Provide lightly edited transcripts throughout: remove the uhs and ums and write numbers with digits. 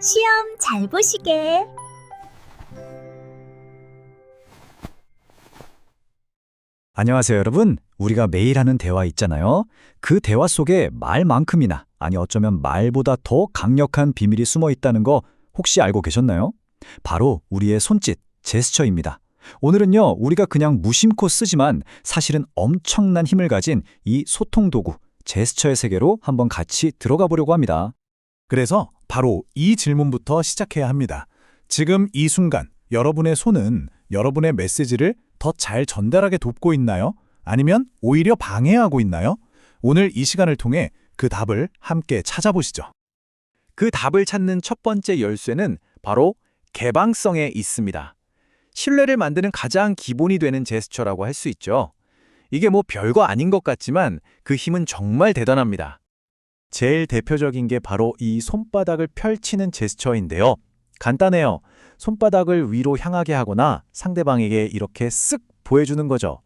시험 잘 보시게. 안녕하세요, 여러분. 우리가 매일 하는 대화 있잖아요. 그 대화 속에 말만큼이나, 아니 어쩌면 말보다 더 강력한 비밀이 숨어 있다는 거 혹시 알고 계셨나요? 바로 우리의 손짓, 제스처입니다. 오늘은요, 우리가 그냥 무심코 쓰지만 사실은 엄청난 힘을 가진 이 소통 도구, 제스처의 세계로 한번 같이 들어가 보려고 합니다. 그래서 바로 이 질문부터 시작해야 합니다. 지금 이 순간 여러분의 손은 여러분의 메시지를 더 잘 전달하게 돕고 있나요? 아니면 오히려 방해하고 있나요? 오늘 이 시간을 통해 그 답을 함께 찾아보시죠. 그 답을 찾는 첫 번째 열쇠는 바로 개방성에 있습니다. 신뢰를 만드는 가장 기본이 되는 제스처라고 할 수 있죠. 이게 뭐 별거 아닌 것 같지만 그 힘은 정말 대단합니다. 제일 대표적인 게 바로 이 손바닥을 펼치는 제스처인데요. 간단해요. 손바닥을 위로 향하게 하거나 상대방에게 이렇게 쓱 보여주는 거죠.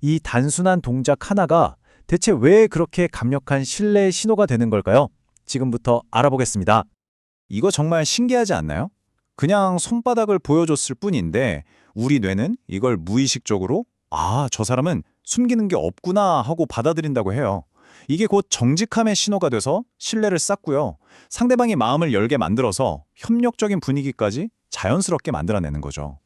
이 단순한 동작 하나가 대체 왜 그렇게 강력한 신뢰의 신호가 되는 걸까요? 지금부터 알아보겠습니다. 이거 정말 신기하지 않나요? 그냥 손바닥을 보여줬을 뿐인데 우리 뇌는 이걸 무의식적으로 저 사람은 숨기는 게 없구나 하고 받아들인다고 해요. 이게 곧 정직함의 신호가 돼서 신뢰를 쌓고요. 상대방이 마음을 열게 만들어서 협력적인 분위기까지 자연스럽게 만들어내는 거죠.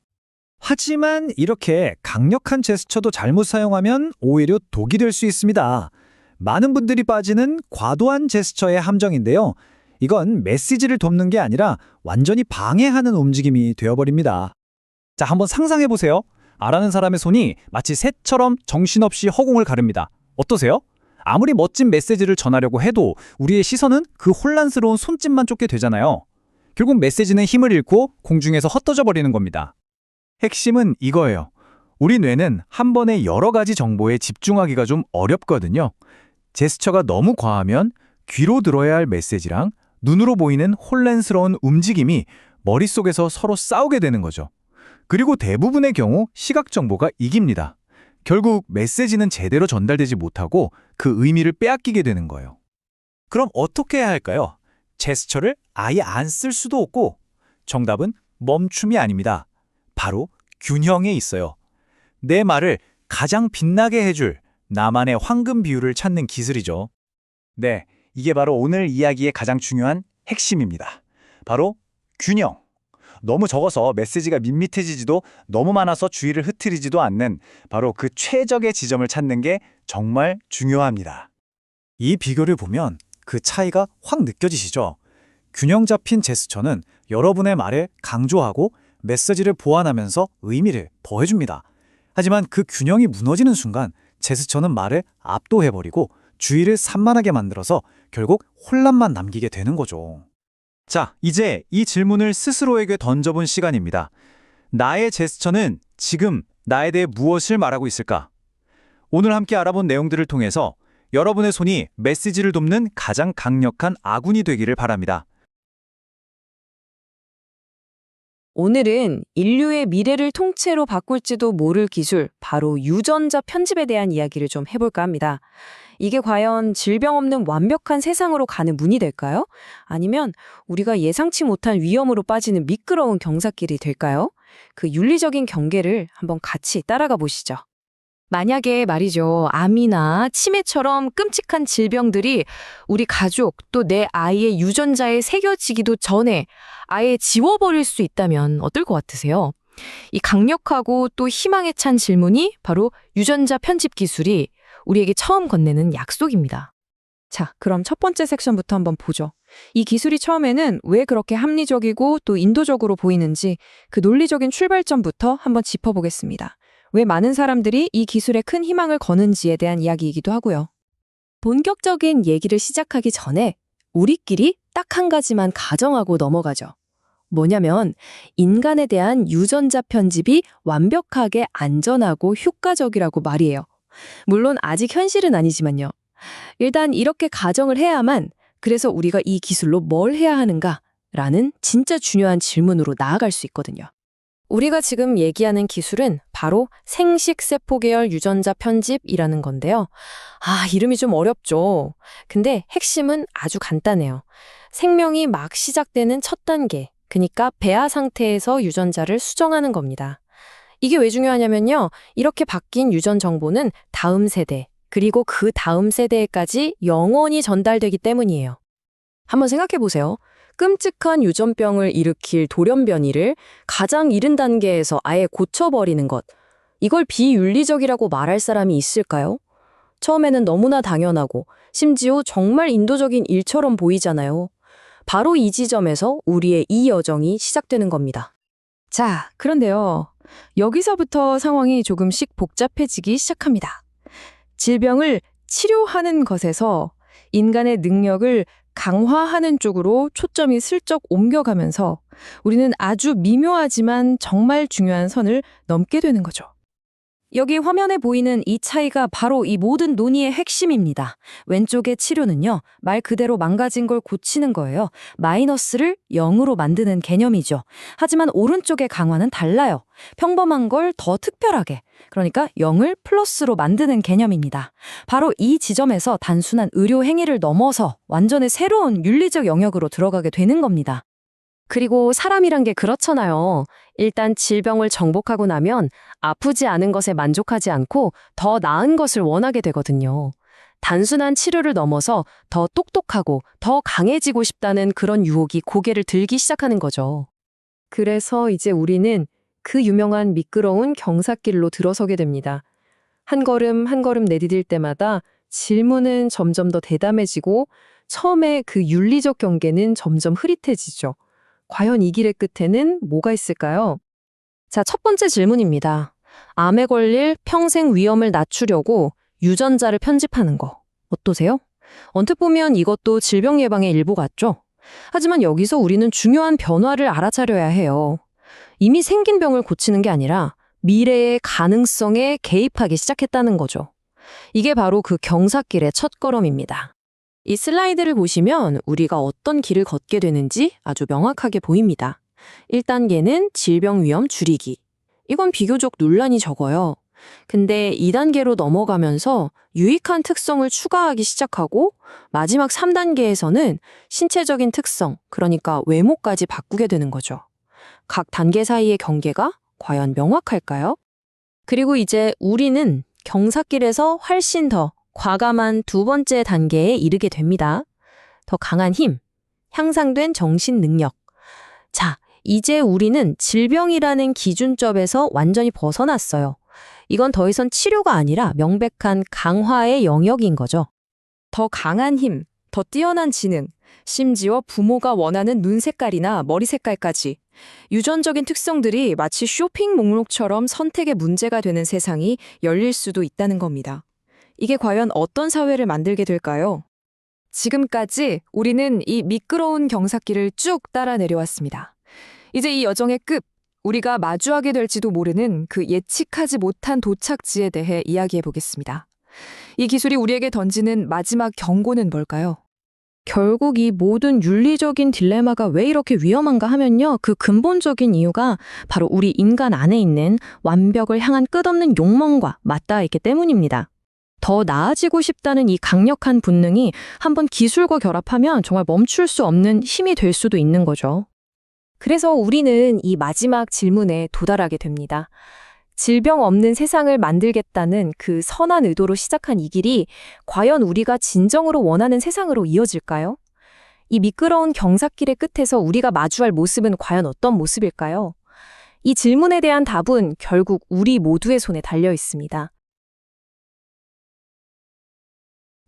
하지만 이렇게 강력한 제스처도 잘못 사용하면 오히려 독이 될 수 있습니다. 많은 분들이 빠지는 과도한 제스처의 함정인데요. 이건 메시지를 돕는 게 아니라 완전히 방해하는 움직임이 되어버립니다. 자, 한번 상상해 보세요. 알아는 사람의 손이 마치 새처럼 정신없이 허공을 가릅니다. 어떠세요? 아무리 멋진 메시지를 전하려고 해도 우리의 시선은 그 혼란스러운 손짓만 쫓게 되잖아요. 결국 메시지는 힘을 잃고 공중에서 헛떠져 버리는 겁니다. 핵심은 이거예요. 우리 뇌는 한 번에 여러 가지 정보에 집중하기가 좀 어렵거든요. 제스처가 너무 과하면 귀로 들어야 할 메시지랑 눈으로 보이는 혼란스러운 움직임이 머릿속에서 서로 싸우게 되는 거죠. 그리고 대부분의 경우 시각 정보가 이깁니다. 결국 메시지는 제대로 전달되지 못하고 그 의미를 빼앗기게 되는 거예요. 그럼 어떻게 해야 할까요? 제스처를 아예 안 쓸 수도 없고 정답은 멈춤이 아닙니다. 바로 균형에 있어요. 내 말을 가장 빛나게 해줄 나만의 황금 비율을 찾는 기술이죠. 네, 이게 바로 오늘 이야기의 가장 중요한 핵심입니다. 바로 균형. 너무 적어서 메시지가 밋밋해지지도 너무 많아서 주의를 흐트리지도 않는 바로 그 최적의 지점을 찾는 게 정말 중요합니다. 이 비교를 보면 그 차이가 확 느껴지시죠? 균형 잡힌 제스처는 여러분의 말에 강조하고 메시지를 보완하면서 의미를 더해줍니다. 하지만 그 균형이 무너지는 순간 제스처는 말을 압도해버리고 주의를 산만하게 만들어서 결국 혼란만 남기게 되는 거죠. 자, 이제 이 질문을 스스로에게 던져본 시간입니다. 나의 제스처는 지금 나에 대해 무엇을 말하고 있을까? 오늘 함께 알아본 내용들을 통해서 여러분의 손이 메시지를 돕는 가장 강력한 아군이 되기를 바랍니다. 오늘은 인류의 미래를 통째로 바꿀지도 모를 기술, 바로 유전자 편집에 대한 이야기를 좀 해볼까 합니다. 이게 과연 질병 없는 완벽한 세상으로 가는 문이 될까요? 아니면 우리가 예상치 못한 위험으로 빠지는 미끄러운 경사길이 될까요? 그 윤리적인 경계를 한번 같이 따라가 보시죠. 만약에 말이죠, 암이나 치매처럼 끔찍한 질병들이 우리 가족 또 내 아이의 유전자에 새겨지기도 전에 아예 지워버릴 수 있다면 어떨 것 같으세요? 이 강력하고 또 희망에 찬 질문이 바로 유전자 편집 기술이 우리에게 처음 건네는 약속입니다. 자, 그럼 첫 번째 섹션부터 한번 보죠. 이 기술이 처음에는 왜 그렇게 합리적이고 또 인도적으로 보이는지 그 논리적인 출발점부터 한번 짚어보겠습니다. 왜 많은 사람들이 이 기술에 큰 희망을 거는지에 대한 이야기이기도 하고요. 본격적인 얘기를 시작하기 전에 우리끼리 딱 한 가지만 가정하고 넘어가죠. 뭐냐면 인간에 대한 유전자 편집이 완벽하게 안전하고 효과적이라고 말이에요. 물론 아직 현실은 아니지만요. 일단 이렇게 가정을 해야만 그래서 우리가 이 기술로 뭘 해야 하는가라는 진짜 중요한 질문으로 나아갈 수 있거든요. 우리가 지금 얘기하는 기술은 바로 생식세포 계열 유전자 편집이라는 건데요. 이름이 좀 어렵죠. 근데 핵심은 아주 간단해요. 생명이 막 시작되는 첫 단계, 그러니까 배아 상태에서 유전자를 수정하는 겁니다. 이게 왜 중요하냐면요. 이렇게 바뀐 유전 정보는 다음 세대, 그리고 그 다음 세대에까지 영원히 전달되기 때문이에요. 한번 생각해 보세요. 끔찍한 유전병을 일으킬 돌연변이를 가장 이른 단계에서 아예 고쳐버리는 것. 이걸 비윤리적이라고 말할 사람이 있을까요? 처음에는 너무나 당연하고 심지어 정말 인도적인 일처럼 보이잖아요. 바로 이 지점에서 우리의 이 여정이 시작되는 겁니다. 자, 그런데요. 여기서부터 상황이 조금씩 복잡해지기 시작합니다. 질병을 치료하는 것에서 인간의 능력을 강화하는 쪽으로 초점이 슬쩍 옮겨가면서 우리는 아주 미묘하지만 정말 중요한 선을 넘게 되는 거죠. 여기 화면에 보이는 이 차이가 바로 이 모든 논의의 핵심입니다. 왼쪽의 치료는요, 말 그대로 망가진 걸 고치는 거예요. 마이너스를 0으로 만드는 개념이죠. 하지만 오른쪽의 강화는 달라요. 평범한 걸 더 특별하게, 그러니까 0을 플러스로 만드는 개념입니다. 바로 이 지점에서 단순한 의료 행위를 넘어서 완전히 새로운 윤리적 영역으로 들어가게 되는 겁니다. 그리고 사람이란 게 그렇잖아요. 일단 질병을 정복하고 나면 아프지 않은 것에 만족하지 않고 더 나은 것을 원하게 되거든요. 단순한 치료를 넘어서 더 똑똑하고 더 강해지고 싶다는 그런 유혹이 고개를 들기 시작하는 거죠. 그래서 이제 우리는 그 유명한 미끄러운 경사길로 들어서게 됩니다. 한 걸음 한 걸음 내디딜 때마다 질문은 점점 더 대담해지고 처음에 그 윤리적 경계는 점점 흐릿해지죠. 과연 이 길의 끝에는 뭐가 있을까요? 자, 첫 번째 질문입니다. 암에 걸릴 평생 위험을 낮추려고 유전자를 편집하는 거. 어떠세요? 언뜻 보면 이것도 질병 예방의 일부 같죠? 하지만 여기서 우리는 중요한 변화를 알아차려야 해요. 이미 생긴 병을 고치는 게 아니라 미래의 가능성에 개입하기 시작했다는 거죠. 이게 바로 그 경사길의 첫걸음입니다. 이 슬라이드를 보시면 우리가 어떤 길을 걷게 되는지 아주 명확하게 보입니다. 1단계는 질병 위험 줄이기. 이건 비교적 논란이 적어요. 근데 2단계로 넘어가면서 유익한 특성을 추가하기 시작하고 마지막 3단계에서는 신체적인 특성, 그러니까 외모까지 바꾸게 되는 거죠. 각 단계 사이의 경계가 과연 명확할까요? 그리고 이제 우리는 경사길에서 훨씬 더 과감한 두 번째 단계에 이르게 됩니다. 더 강한 힘, 향상된 정신 능력. 자, 이제 우리는 질병이라는 기준점에서 완전히 벗어났어요. 이건 더 이상 치료가 아니라 명백한 강화의 영역인 거죠. 더 강한 힘, 더 뛰어난 지능, 심지어 부모가 원하는 눈 색깔이나 머리 색깔까지 유전적인 특성들이 마치 쇼핑 목록처럼 선택의 문제가 되는 세상이 열릴 수도 있다는 겁니다. 이게 과연 어떤 사회를 만들게 될까요? 지금까지 우리는 이 미끄러운 경사길을 쭉 따라 내려왔습니다. 이제 이 여정의 끝, 우리가 마주하게 될지도 모르는 그 예측하지 못한 도착지에 대해 이야기해 보겠습니다. 이 기술이 우리에게 던지는 마지막 경고는 뭘까요? 결국 이 모든 윤리적인 딜레마가 왜 이렇게 위험한가 하면요. 그 근본적인 이유가 바로 우리 인간 안에 있는 완벽을 향한 끝없는 욕망과 맞닿아 있기 때문입니다. 더 나아지고 싶다는 이 강력한 본능이 한번 기술과 결합하면 정말 멈출 수 없는 힘이 될 수도 있는 거죠. 그래서 우리는 이 마지막 질문에 도달하게 됩니다. 질병 없는 세상을 만들겠다는 그 선한 의도로 시작한 이 길이 과연 우리가 진정으로 원하는 세상으로 이어질까요? 이 미끄러운 경사길의 끝에서 우리가 마주할 모습은 과연 어떤 모습일까요? 이 질문에 대한 답은 결국 우리 모두의 손에 달려 있습니다.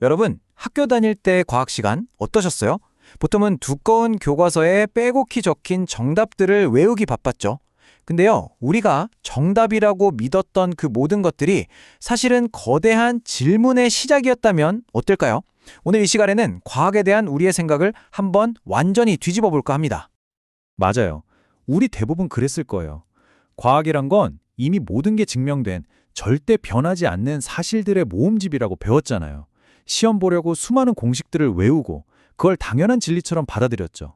여러분, 학교 다닐 때 과학 시간 어떠셨어요? 보통은 두꺼운 교과서에 빼곡히 적힌 정답들을 외우기 바빴죠. 근데요, 우리가 정답이라고 믿었던 그 모든 것들이 사실은 거대한 질문의 시작이었다면 어떨까요? 오늘 이 시간에는 과학에 대한 우리의 생각을 한번 완전히 뒤집어 볼까 합니다. 맞아요. 우리 대부분 그랬을 거예요. 과학이란 건 이미 모든 게 증명된 절대 변하지 않는 사실들의 모음집이라고 배웠잖아요. 시험 보려고 수많은 공식들을 외우고 그걸 당연한 진리처럼 받아들였죠.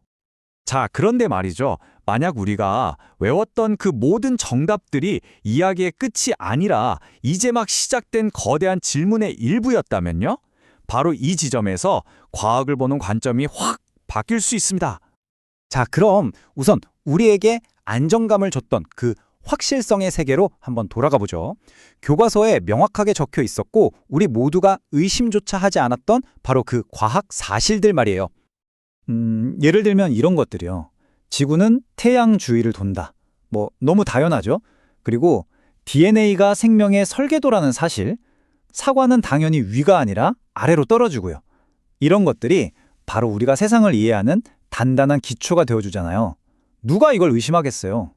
자, 그런데 말이죠. 만약 우리가 외웠던 그 모든 정답들이 이야기의 끝이 아니라 이제 막 시작된 거대한 질문의 일부였다면요? 바로 이 지점에서 과학을 보는 관점이 확 바뀔 수 있습니다. 자, 그럼 우선 우리에게 안정감을 줬던 그 확실성의 세계로 한번 돌아가 보죠. 교과서에 명확하게 적혀 있었고 우리 모두가 의심조차 하지 않았던 바로 그 과학 사실들 말이에요. 예를 들면 이런 것들이요. 지구는 태양 주위를 돈다. 뭐 너무 당연하죠. 그리고 DNA가 생명의 설계도라는 사실, 사과는 당연히 위가 아니라 아래로 떨어지고요. 이런 것들이 바로 우리가 세상을 이해하는 단단한 기초가 되어주잖아요. 누가 이걸 의심하겠어요?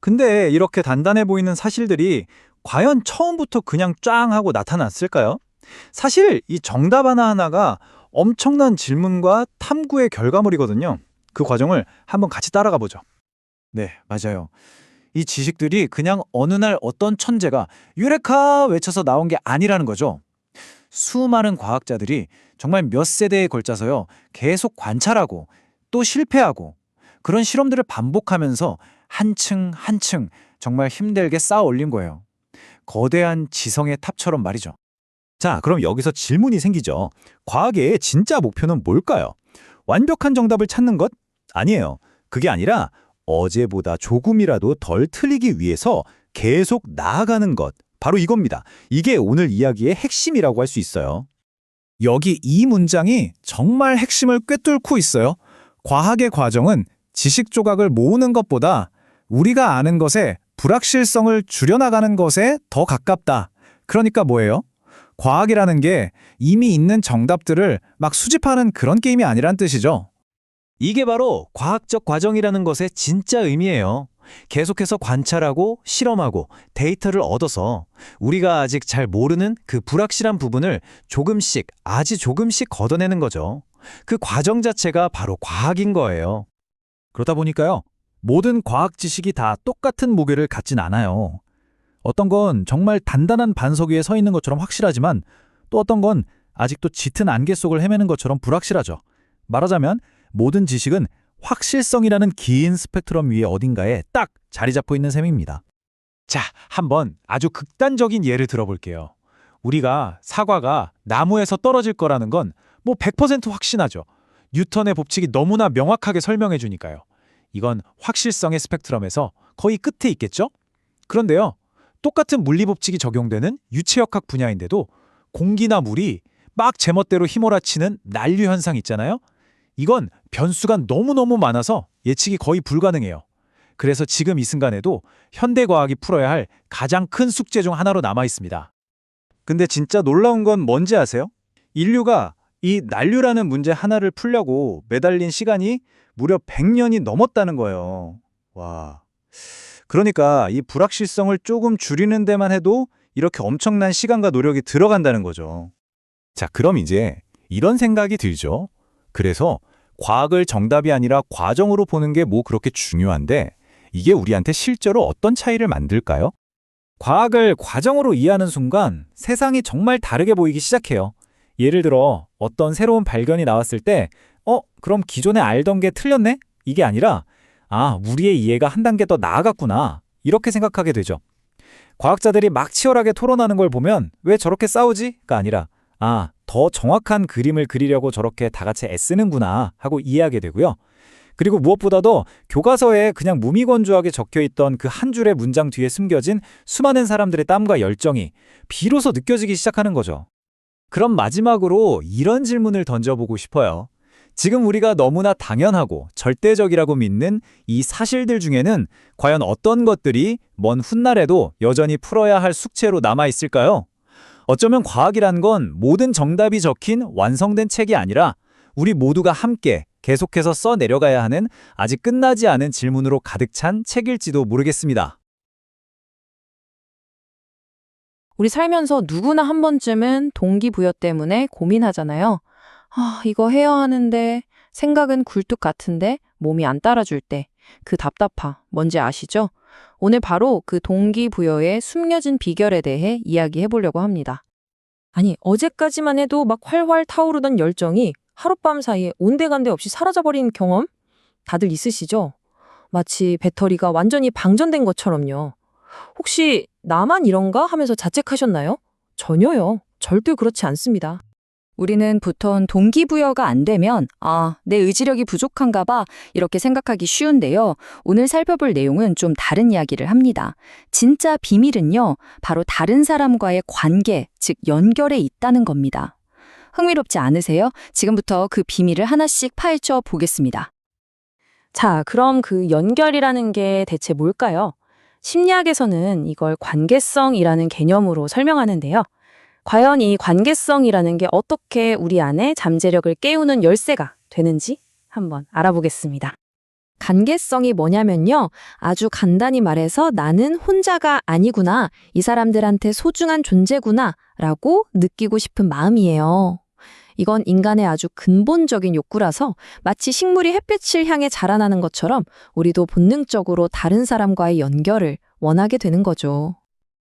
근데 이렇게 단단해 보이는 사실들이 과연 처음부터 그냥 쫙 하고 나타났을까요? 사실 이 정답 하나하나가 엄청난 질문과 탐구의 결과물이거든요. 그 과정을 한번 같이 따라가 보죠. 네, 맞아요. 이 지식들이 그냥 어느 날 어떤 천재가 유레카 외쳐서 나온 게 아니라는 거죠. 수많은 과학자들이 정말 몇 세대에 걸쳐서요, 계속 관찰하고 또 실패하고 그런 실험들을 반복하면서 한층 한층 정말 힘들게 쌓아 올린 거예요. 거대한 지성의 탑처럼 말이죠. 자, 그럼 여기서 질문이 생기죠. 과학의 진짜 목표는 뭘까요? 완벽한 정답을 찾는 것? 아니에요. 그게 아니라 어제보다 조금이라도 덜 틀리기 위해서 계속 나아가는 것. 바로 이겁니다. 이게 오늘 이야기의 핵심이라고 할 수 있어요. 여기 이 문장이 정말 핵심을 꿰뚫고 있어요. 과학의 과정은 지식 조각을 모으는 것보다 우리가 아는 것의 불확실성을 줄여나가는 것에 더 가깝다. 그러니까 뭐예요? 과학이라는 게 이미 있는 정답들을 막 수집하는 그런 게임이 아니란 뜻이죠. 이게 바로 과학적 과정이라는 것의 진짜 의미예요. 계속해서 관찰하고 실험하고 데이터를 얻어서 우리가 아직 잘 모르는 그 불확실한 부분을 조금씩 아주 조금씩 걷어내는 거죠. 그 과정 자체가 바로 과학인 거예요. 그러다 보니까요, 모든 과학 지식이 다 똑같은 무게를 갖진 않아요. 어떤 건 정말 단단한 반석 위에 서 있는 것처럼 확실하지만 또 어떤 건 아직도 짙은 안개 속을 헤매는 것처럼 불확실하죠. 말하자면 모든 지식은 확실성이라는 긴 스펙트럼 위에 어딘가에 딱 자리 잡고 있는 셈입니다. 자, 한번 아주 극단적인 예를 들어볼게요. 우리가 사과가 나무에서 떨어질 거라는 건 뭐 100% 확신하죠. 뉴턴의 법칙이 너무나 명확하게 설명해 주니까요. 이건 확실성의 스펙트럼에서 거의 끝에 있겠죠? 그런데요, 똑같은 물리 법칙이 적용되는 유체역학 분야인데도 공기나 물이 막 제멋대로 휘몰아치는 난류 현상 있잖아요. 이건 변수가 너무너무 많아서 예측이 거의 불가능해요. 그래서 지금 이 순간에도 현대과학이 풀어야 할 가장 큰 숙제 중 하나로 남아 있습니다. 근데 진짜 놀라운 건 뭔지 아세요? 인류가 이 난류라는 문제 하나를 풀려고 매달린 시간이 무려 100년이 넘었다는 거예요. 와. 그러니까 이 불확실성을 조금 줄이는 데만 해도 이렇게 엄청난 시간과 노력이 들어간다는 거죠. 자, 그럼 이제 이런 생각이 들죠. 그래서 과학을 정답이 아니라 과정으로 보는 게 뭐 그렇게 중요한데 이게 우리한테 실제로 어떤 차이를 만들까요? 과학을 과정으로 이해하는 순간 세상이 정말 다르게 보이기 시작해요. 예를 들어 어떤 새로운 발견이 나왔을 때 그럼 기존에 알던 게 틀렸네? 이게 아니라 우리의 이해가 한 단계 더 나아갔구나. 이렇게 생각하게 되죠. 과학자들이 막 치열하게 토론하는 걸 보면 왜 저렇게 싸우지?가 아니라 더 정확한 그림을 그리려고 저렇게 다 같이 애쓰는구나 하고 이해하게 되고요. 그리고 무엇보다도 교과서에 그냥 무미건조하게 적혀있던 그 한 줄의 문장 뒤에 숨겨진 수많은 사람들의 땀과 열정이 비로소 느껴지기 시작하는 거죠. 그럼 마지막으로 이런 질문을 던져보고 싶어요. 지금 우리가 너무나 당연하고 절대적이라고 믿는 이 사실들 중에는 과연 어떤 것들이 먼 훗날에도 여전히 풀어야 할 숙제로 남아있을까요? 어쩌면 과학이란 건 모든 정답이 적힌 완성된 책이 아니라 우리 모두가 함께 계속해서 써내려가야 하는 아직 끝나지 않은 질문으로 가득 찬 책일지도 모르겠습니다. 우리 살면서 누구나 한 번쯤은 동기부여 때문에 고민하잖아요. 이거 해야 하는데 생각은 굴뚝 같은데 몸이 안 따라줄 때 그 답답함 뭔지 아시죠? 오늘 바로 그 동기부여의 숨겨진 비결에 대해 이야기해 보려고 합니다. 아니, 어제까지만 해도 막 활활 타오르던 열정이 하룻밤 사이에 온데간데 없이 사라져버린 경험? 다들 있으시죠? 마치 배터리가 완전히 방전된 것처럼요. 혹시 나만 이런가 하면서 자책하셨나요? 전혀요. 절대 그렇지 않습니다. 우리는 보통 동기부여가 안 되면 내 의지력이 부족한가 봐 이렇게 생각하기 쉬운데요. 오늘 살펴볼 내용은 좀 다른 이야기를 합니다. 진짜 비밀은요, 바로 다른 사람과의 관계, 즉 연결에 있다는 겁니다. 흥미롭지 않으세요? 지금부터 그 비밀을 하나씩 파헤쳐 보겠습니다. 자, 그럼 그 연결이라는 게 대체 뭘까요? 심리학에서는 이걸 관계성이라는 개념으로 설명하는데요. 과연 이 관계성이라는 게 어떻게 우리 안에 잠재력을 깨우는 열쇠가 되는지 한번 알아보겠습니다. 관계성이 뭐냐면요. 아주 간단히 말해서 나는 혼자가 아니구나, 이 사람들한테 소중한 존재구나 라고 느끼고 싶은 마음이에요. 이건 인간의 아주 근본적인 욕구라서 마치 식물이 햇빛을 향해 자라나는 것처럼 우리도 본능적으로 다른 사람과의 연결을 원하게 되는 거죠.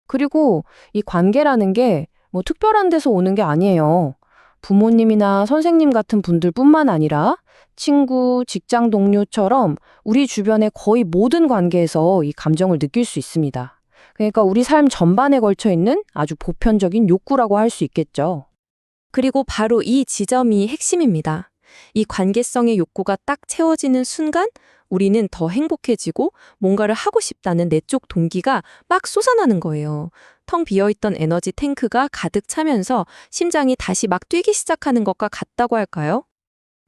그리고 이 관계라는 게 특별한 데서 오는 게 아니에요. 부모님이나 선생님 같은 분들뿐만 아니라 친구, 직장 동료처럼 우리 주변의 거의 모든 관계에서 이 감정을 느낄 수 있습니다. 그러니까 우리 삶 전반에 걸쳐 있는 아주 보편적인 욕구라고 할 수 있겠죠. 그리고 바로 이 지점이 핵심입니다. 이 관계성의 욕구가 딱 채워지는 순간 우리는 더 행복해지고 뭔가를 하고 싶다는 내적 동기가 막 솟아나는 거예요. 텅 비어있던 에너지 탱크가 가득 차면서 심장이 다시 막 뛰기 시작하는 것과 같다고 할까요?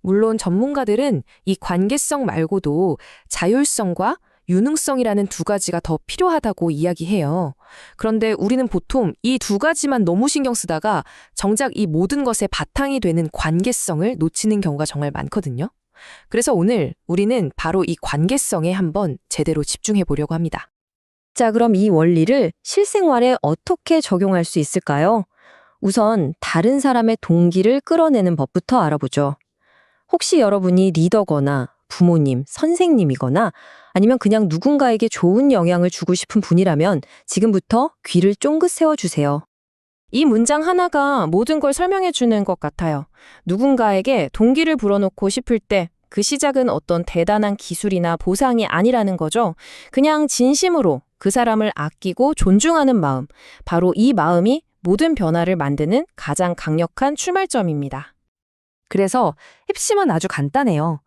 물론 전문가들은 이 관계성 말고도 자율성과 유능성이라는 두 가지가 더 필요하다고 이야기해요. 그런데 우리는 보통 이 두 가지만 너무 신경 쓰다가 정작 이 모든 것의 바탕이 되는 관계성을 놓치는 경우가 정말 많거든요. 그래서 오늘 우리는 바로 이 관계성에 한번 제대로 집중해 보려고 합니다. 자, 그럼 이 원리를 실생활에 어떻게 적용할 수 있을까요? 우선 다른 사람의 동기를 끌어내는 법부터 알아보죠. 혹시 여러분이 리더거나 부모님, 선생님이거나 아니면 그냥 누군가에게 좋은 영향을 주고 싶은 분이라면 지금부터 귀를 쫑긋 세워주세요. 이 문장 하나가 모든 걸 설명해 주는 것 같아요. 누군가에게 동기를 불어넣고 싶을 때 그 시작은 어떤 대단한 기술이나 보상이 아니라는 거죠. 그냥 진심으로 그 사람을 아끼고 존중하는 마음, 바로 이 마음이 모든 변화를 만드는 가장 강력한 출발점입니다. 그래서 핵심은 아주 간단해요.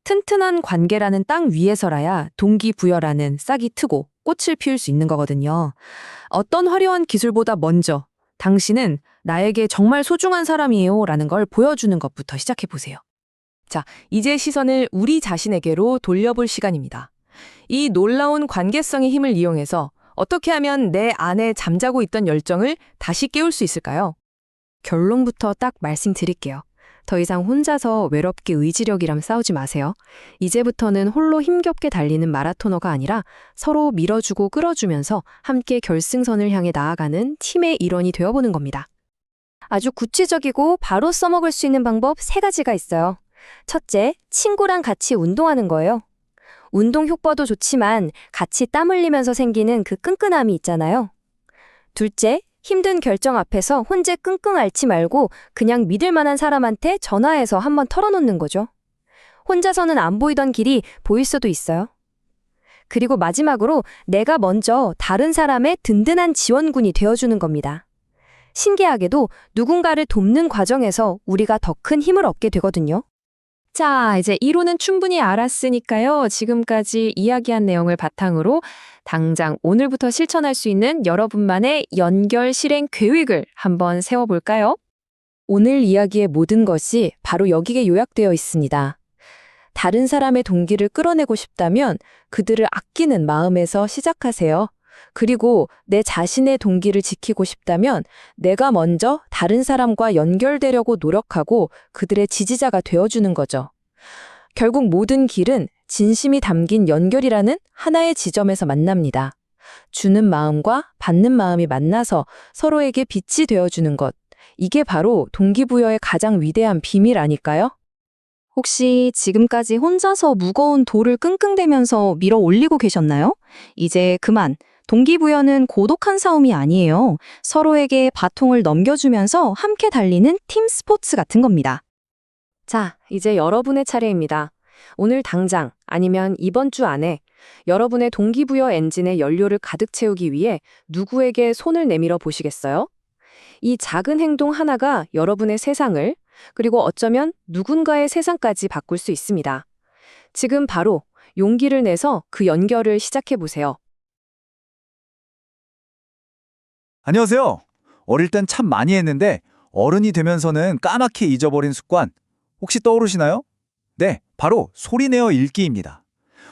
튼튼한 관계라는 땅 위에서라야 동기부여라는 싹이 트고 꽃을 피울 수 있는 거거든요. 어떤 화려한 기술보다 먼저 당신은 나에게 정말 소중한 사람이에요 라는 걸 보여주는 것부터 시작해 보세요. 자, 이제 시선을 우리 자신에게로 돌려볼 시간입니다. 이 놀라운 관계성의 힘을 이용해서 어떻게 하면 내 안에 잠자고 있던 열정을 다시 깨울 수 있을까요? 결론부터 딱 말씀드릴게요. 더 이상 혼자서 외롭게 의지력이랑 싸우지 마세요. 이제부터는 홀로 힘겹게 달리는 마라토너가 아니라 서로 밀어주고 끌어주면서 함께 결승선을 향해 나아가는 팀의 일원이 되어보는 겁니다. 아주 구체적이고 바로 써먹을 수 있는 방법 3가지가 있어요. 첫째, 친구랑 같이 운동하는 거예요. 운동 효과도 좋지만 같이 땀 흘리면서 생기는 그 끈끈함이 있잖아요. 둘째, 힘든 결정 앞에서 혼자 끙끙 앓지 말고 그냥 믿을 만한 사람한테 전화해서 한번 털어놓는 거죠. 혼자서는 안 보이던 길이 보일 수도 있어요. 그리고 마지막으로 내가 먼저 다른 사람의 든든한 지원군이 되어주는 겁니다. 신기하게도 누군가를 돕는 과정에서 우리가 더 큰 힘을 얻게 되거든요. 자, 이제 이론은 충분히 알았으니까요. 지금까지 이야기한 내용을 바탕으로 당장 오늘부터 실천할 수 있는 여러분만의 연결 실행 계획을 한번 세워볼까요? 오늘 이야기의 모든 것이 바로 여기에 요약되어 있습니다. 다른 사람의 동기를 끌어내고 싶다면 그들을 아끼는 마음에서 시작하세요. 그리고 내 자신의 동기를 지키고 싶다면 내가 먼저 다른 사람과 연결되려고 노력하고 그들의 지지자가 되어주는 거죠. 결국 모든 길은 진심이 담긴 연결이라는 하나의 지점에서 만납니다. 주는 마음과 받는 마음이 만나서 서로에게 빛이 되어주는 것. 이게 바로 동기부여의 가장 위대한 비밀 아닐까요? 혹시 지금까지 혼자서 무거운 돌을 끙끙대면서 밀어 올리고 계셨나요? 이제 그만. 동기부여는 고독한 싸움이 아니에요. 서로에게 바통을 넘겨주면서 함께 달리는 팀 스포츠 같은 겁니다. 자, 이제 여러분의 차례입니다. 오늘 당장 아니면 이번 주 안에 여러분의 동기부여 엔진의 연료를 가득 채우기 위해 누구에게 손을 내밀어 보시겠어요? 이 작은 행동 하나가 여러분의 세상을, 그리고 어쩌면 누군가의 세상까지 바꿀 수 있습니다. 지금 바로 용기를 내서 그 연결을 시작해 보세요. 안녕하세요. 어릴 땐 참 많이 했는데 어른이 되면서는 까맣게 잊어버린 습관 혹시 떠오르시나요? 네, 바로 소리내어 읽기입니다.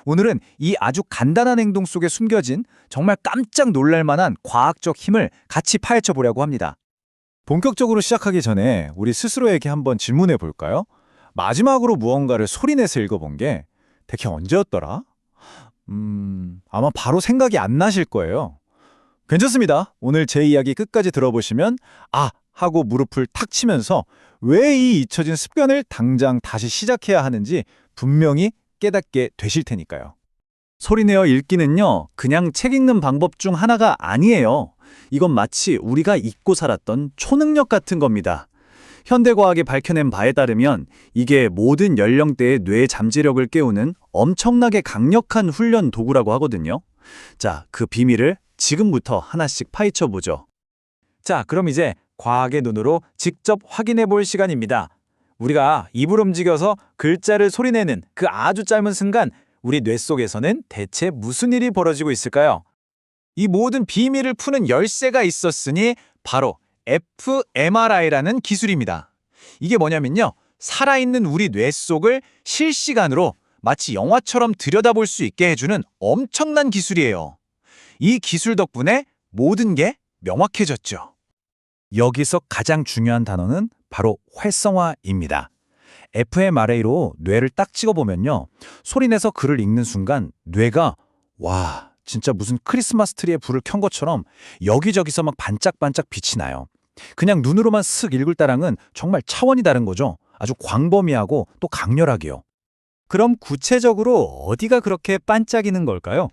오늘은 이 아주 간단한 행동 속에 숨겨진 정말 깜짝 놀랄 만한 과학적 힘을 같이 파헤쳐 보려고 합니다. 본격적으로 시작하기 전에 우리 스스로에게 한번 질문해 볼까요? 마지막으로 무언가를 소리내서 읽어본 게 대체 언제였더라? 아마 바로 생각이 안 나실 거예요. 괜찮습니다. 오늘 제 이야기 끝까지 들어보시면 하고 무릎을 탁 치면서 왜 이 잊혀진 습관을 당장 다시 시작해야 하는지 분명히 깨닫게 되실 테니까요. 소리내어 읽기는요, 그냥 책 읽는 방법 중 하나가 아니에요. 이건 마치 우리가 잊고 살았던 초능력 같은 겁니다. 현대과학이 밝혀낸 바에 따르면 이게 모든 연령대의 뇌 잠재력을 깨우는 엄청나게 강력한 훈련 도구라고 하거든요. 자, 그 비밀을 지금부터 하나씩 파헤쳐 보죠. 자, 그럼 이제 과학의 눈으로 직접 확인해 볼 시간입니다. 우리가 입을 움직여서 글자를 소리내는 그 아주 짧은 순간 우리 뇌 속에서는 대체 무슨 일이 벌어지고 있을까요? 이 모든 비밀을 푸는 열쇠가 있었으니 바로 fMRI라는 기술입니다. 이게 뭐냐면요, 살아있는 우리 뇌 속을 실시간으로 마치 영화처럼 들여다볼 수 있게 해주는 엄청난 기술이에요. 이 기술 덕분에 모든 게 명확해졌죠. 여기서 가장 중요한 단어는 바로 활성화입니다. fMRI로 뇌를 딱 찍어보면요, 소리내서 글을 읽는 순간 뇌가 진짜 무슨 크리스마스 트리에 불을 켠 것처럼 여기저기서 막 반짝반짝 빛이 나요. 그냥 눈으로만 쓱 읽을 때랑은 정말 차원이 다른 거죠. 아주 광범위하고 또 강렬하게요. 그럼 구체적으로 어디가 그렇게 반짝이는 걸까요?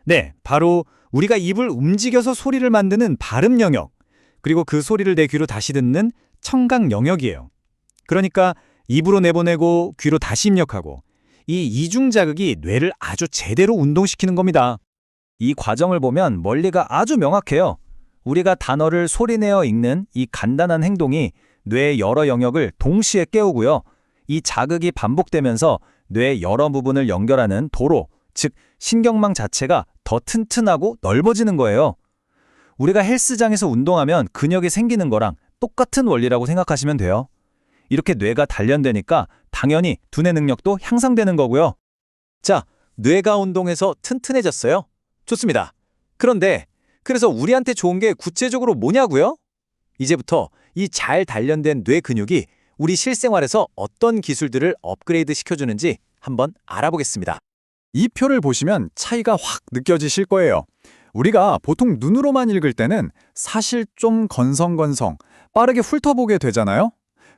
네, 바로 우리가 입을 움직여서 소리를 만드는 발음 영역, 그리고 그 소리를 내 귀로 다시 듣는 청각 영역이에요. 그러니까 입으로 내보내고 귀로 다시 입력하고 이 이중 자극이 뇌를 아주 제대로 운동시키는 겁니다. 이 과정을 보면 원리가 아주 명확해요. 우리가 단어를 소리내어 읽는 이 간단한 행동이 뇌의 여러 영역을 동시에 깨우고요. 이 자극이 반복되면서 뇌의 여러 부분을 연결하는 도로, 즉 신경망 자체가 더 튼튼하고 넓어지는 거예요. 우리가 헬스장에서 운동하면 근육이 생기는 거랑 똑같은 원리라고 생각하시면 돼요. 이렇게 뇌가 단련되니까 당연히 두뇌 능력도 향상되는 거고요. 자, 뇌가 운동해서 튼튼해졌어요. 좋습니다. 그래서 우리한테 좋은 게 구체적으로 뭐냐고요? 이제부터 이 잘 단련된 뇌 근육이 우리 실생활에서 어떤 기술들을 업그레이드 시켜주는지 한번 알아보겠습니다. 이 표를 보시면 차이가 확 느껴지실 거예요. 우리가 보통 눈으로만 읽을 때는 사실 좀 건성건성, 빠르게 훑어보게 되잖아요.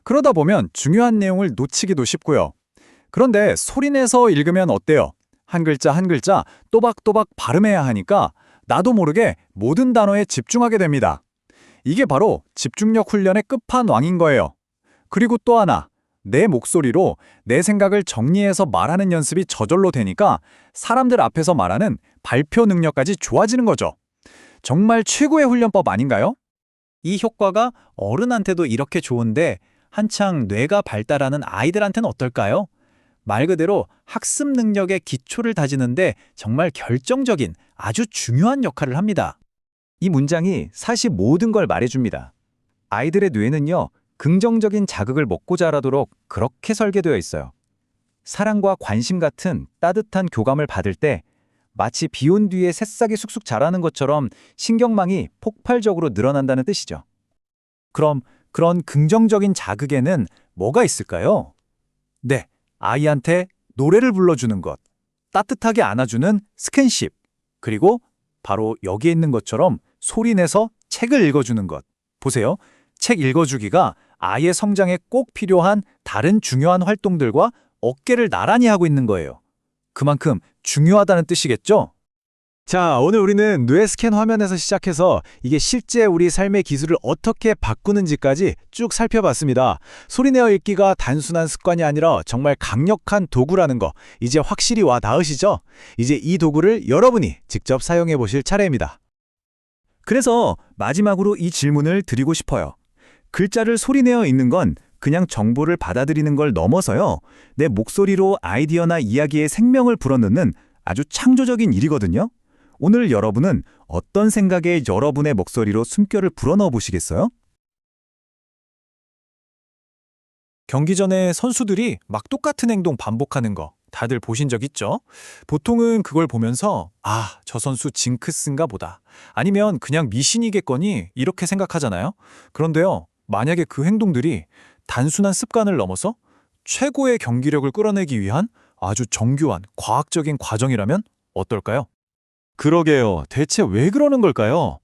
그러다 보면 중요한 내용을 놓치기도 쉽고요. 그런데 소리내서 읽으면 어때요? 한 글자 한 글자 또박또박 발음해야 하니까 나도 모르게 모든 단어에 집중하게 됩니다. 이게 바로 집중력 훈련의 끝판왕인 거예요. 그리고 또 하나, 내 목소리로 내 생각을 정리해서 말하는 연습이 저절로 되니까 사람들 앞에서 말하는 발표 능력까지 좋아지는 거죠. 정말 최고의 훈련법 아닌가요? 이 효과가 어른한테도 이렇게 좋은데 한창 뇌가 발달하는 아이들한테는 어떨까요? 말 그대로 학습 능력의 기초를 다지는데 정말 결정적인 아주 중요한 역할을 합니다. 이 문장이 사실 모든 걸 말해줍니다. 아이들의 뇌는요, 긍정적인 자극을 먹고 자라도록 그렇게 설계되어 있어요. 사랑과 관심 같은 따뜻한 교감을 받을 때 마치 비 온 뒤에 새싹이 쑥쑥 자라는 것처럼 신경망이 폭발적으로 늘어난다는 뜻이죠. 그럼 그런 긍정적인 자극에는 뭐가 있을까요? 네, 아이한테 노래를 불러주는 것, 따뜻하게 안아주는 스킨십, 그리고 바로 여기에 있는 것처럼 소리내서 책을 읽어주는 것. 보세요. 책 읽어주기가 아이의 성장에 꼭 필요한 다른 중요한 활동들과 어깨를 나란히 하고 있는 거예요. 그만큼 중요하다는 뜻이겠죠? 자, 오늘 우리는 뇌 스캔 화면에서 시작해서 이게 실제 우리 삶의 기술을 어떻게 바꾸는지까지 쭉 살펴봤습니다. 소리내어 읽기가 단순한 습관이 아니라 정말 강력한 도구라는 거 이제 확실히 와 닿으시죠? 이제 이 도구를 여러분이 직접 사용해 보실 차례입니다. 그래서 마지막으로 이 질문을 드리고 싶어요. 글자를 소리내어 읽는 건 그냥 정보를 받아들이는 걸 넘어서요. 내 목소리로 아이디어나 이야기에 생명을 불어넣는 아주 창조적인 일이거든요. 오늘 여러분은 어떤 생각에 여러분의 목소리로 숨결을 불어넣어 보시겠어요? 경기 전에 선수들이 막 똑같은 행동 반복하는 거 다들 보신 적 있죠? 보통은 그걸 보면서 아, 저 선수 징크스인가 보다. 아니면 그냥 미신이겠거니 이렇게 생각하잖아요. 그런데요, 만약에 그 행동들이 단순한 습관을 넘어서 최고의 경기력을 끌어내기 위한 아주 정교한 과학적인 과정이라면 어떨까요? 그러게요. 대체 왜 그러는 걸까요?